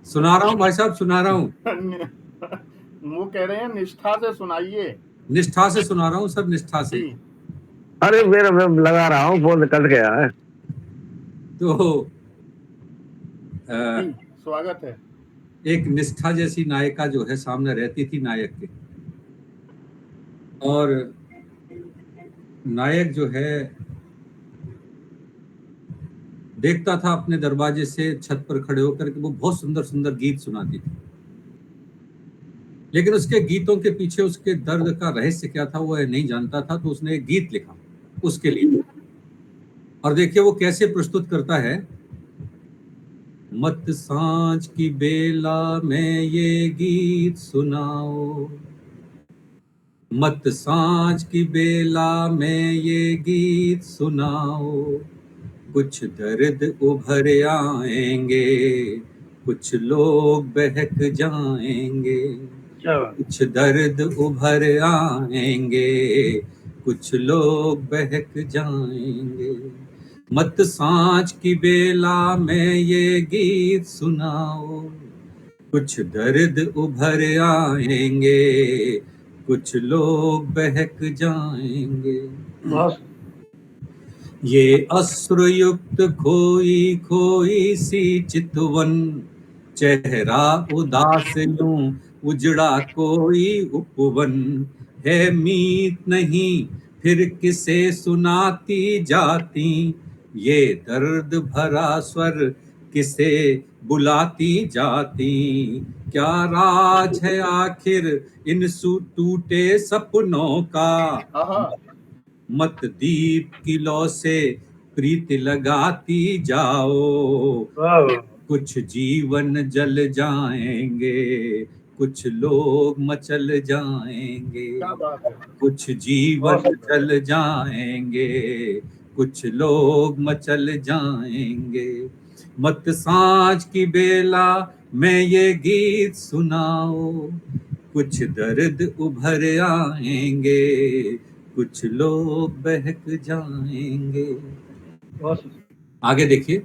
सुना रहा हूँ भाई साहब, सुना रहा हूँ। वो कह रहे हैं निष्ठा से सुनाइए। निष्ठा से सुना रहा हूँ सर, निष्ठा से। अरे मेरा मैं लगा रहा हूँ, फोन कट गया है। तो स्वागत है। एक निष्ठा जैसी नायिका जो है सामने रहती थी नायक के, और नायक जो है देखता था अपने दरवाजे से छत पर खड़े होकर के वो बहुत सुंदर सुंदर गीत सुनाती थी, लेकिन उसके गीतों के पीछे उसके दर्द का रहस्य क्या था वो नहीं जानता था। तो उसने एक गीत लिखा उसके लिए, और देखिए वो कैसे प्रस्तुत करता है। मत सांझ की बेला में ये गीत सुनाओ, मत सांझ की बेला में ये गीत सुनाओ, कुछ दर्द उभर आएंगे, कुछ लोग बहक जाएंगे, कुछ दर्द उभर आएंगे, कुछ लोग बहक जाएंगे। मत सांझ की बेला में ये गीत सुनाओ, कुछ दर्द उभर आएंगे, कुछ लोग बहक जाएंगे। ये अश्रुयुक्त खोई खोई सी चितवन, चेहरा उदास यूं उजड़ा कोई उपवन, है मीत नहीं फिर किसे सुनाती जाती ये दर्द भरा स्वर, किसे बुलाती जाती। क्या राज है आखिर इन टूटे सपनों का, मत दीप की लौ से प्रीति लगाती जाओ। कुछ जीवन जल जाएंगे, कुछ लोग मचल जाएंगे। कुछ जीवन जल जाएंगे, कुछ लोग मचल जाएंगे। मत सांझ की बेला में ये गीत सुनाओ, कुछ दर्द उभर आएंगे, कुछ लोग बहक जाएंगे। आगे देखिए,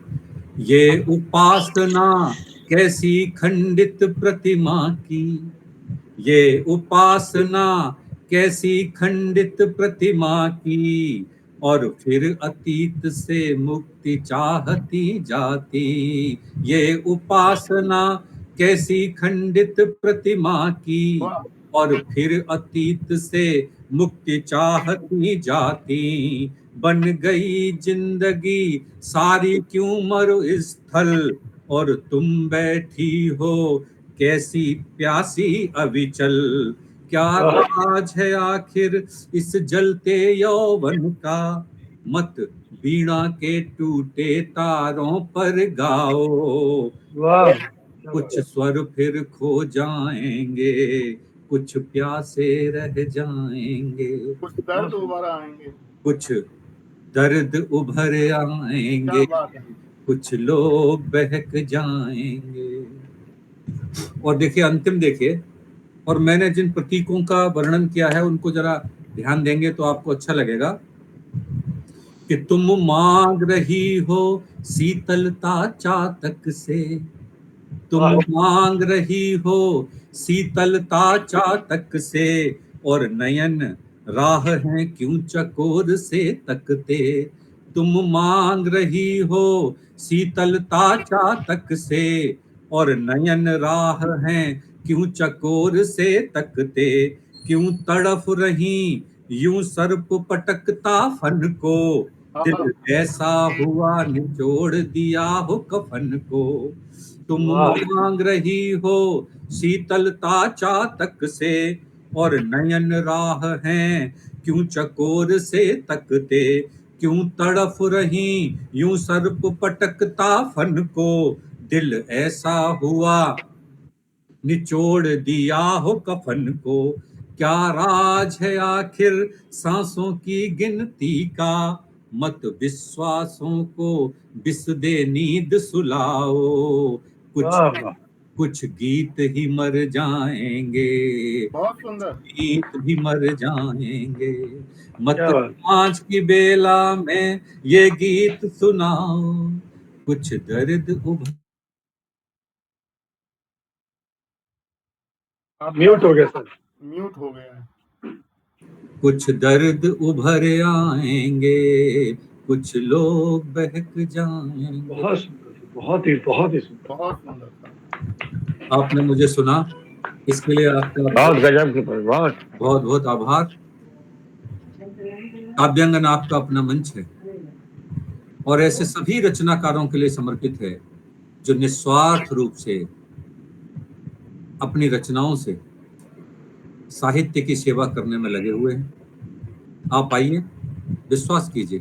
ये उपासना कैसी खंडित प्रतिमा की, ये उपासना कैसी खंडित प्रतिमा की, और फिर अतीत से मुक्ति चाहती जाती। ये उपासना कैसी खंडित प्रतिमा की, और फिर अतीत से मुक्ति चाहती जाती। बन गई जिंदगी सारी क्यों मरो स्थल, और तुम बैठी हो कैसी प्यासी अविचल। क्या राज है आखिर इस जलते यौवन का, मत वीणा के टूटे तारों पर गाओ। कुछ स्वर फिर खो जाएंगे, कुछ प्यासे रह जाएंगे। कुछ दर्द उभर आएंगे, कुछ दर्द उभर आएंगे, कुछ लोग बहक जाएंगे। और देखिए अंतिम देखिए, और मैंने जिन प्रतीकों का वर्णन किया है उनको जरा ध्यान देंगे तो आपको अच्छा लगेगा। कि तुम मांग रही हो शीतलता चातक से, तुम मांग रही हो शीतलता चातक से, और नयन राह हैं क्यों चकोर से तकते। तुम मांग रही हो शीतलता चातक से, और नयन राह हैं क्यों चकोर से तकते। क्यों तड़फ रही यूं सर्प पटकता फन को, दिल ऐसा हुआ निचोड़ दिया हो कफन को। तुम मांग रही हो शीतलता चातक से, और नयन राह हैं क्यों चकोर से तकते। क्यों तड़फ रही यूं सर्प पटकता फन को, दिल ऐसा हुआ निचोड़ दिया हो कफन को। क्या राज है आखिर सांसों की गिनती का, मत विश्वासों को बिस दे नींद सुलाओ। कुछ गीत ही मर जाएंगे, बहुत सुंदर गीत भी मर जाएंगे। मत सांझ की बेला में ये गीत सुनाओ, कुछ दर्द उभर। म्यूट हो गया सर, म्यूट हो गया है। कुछ दर्द उभर आएंगे, कुछ लोग बहक जाएंगे। बहुत सुंदर, बहुत ही सुंदर, बहुत सुंदर। आपने मुझे सुना, इसके लिए आपका बहुत गजब की बहुत बहुत आभार। काव्यांगन आपका अपना मंच है और ऐसे सभी रचनाकारों के लिए समर्पित है जो निस्वार्थ रूप से अपनी रचनाओं से साहित्य की सेवा करने में लगे हुए हैं। आप आइए, विश्वास कीजिए,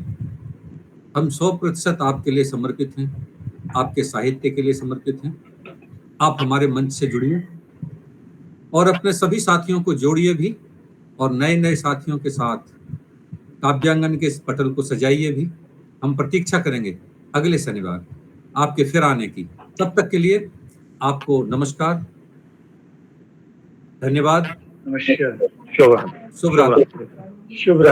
हम 100% आपके लिए समर्पित हैं, आपके साहित्य के लिए समर्पित हैं। आप हमारे मंच से जुड़िए और अपने सभी साथियों को जोड़िए भी, और नए नए साथियों के साथ काव्यांगन के इस पटल को सजाइए भी। हम प्रतीक्षा करेंगे अगले शनिवार आपके फिर आने की। तब तक के लिए आपको नमस्कार, धन्यवाद, नमस्कार, शुभ रात्रि। शुभ रात्रि।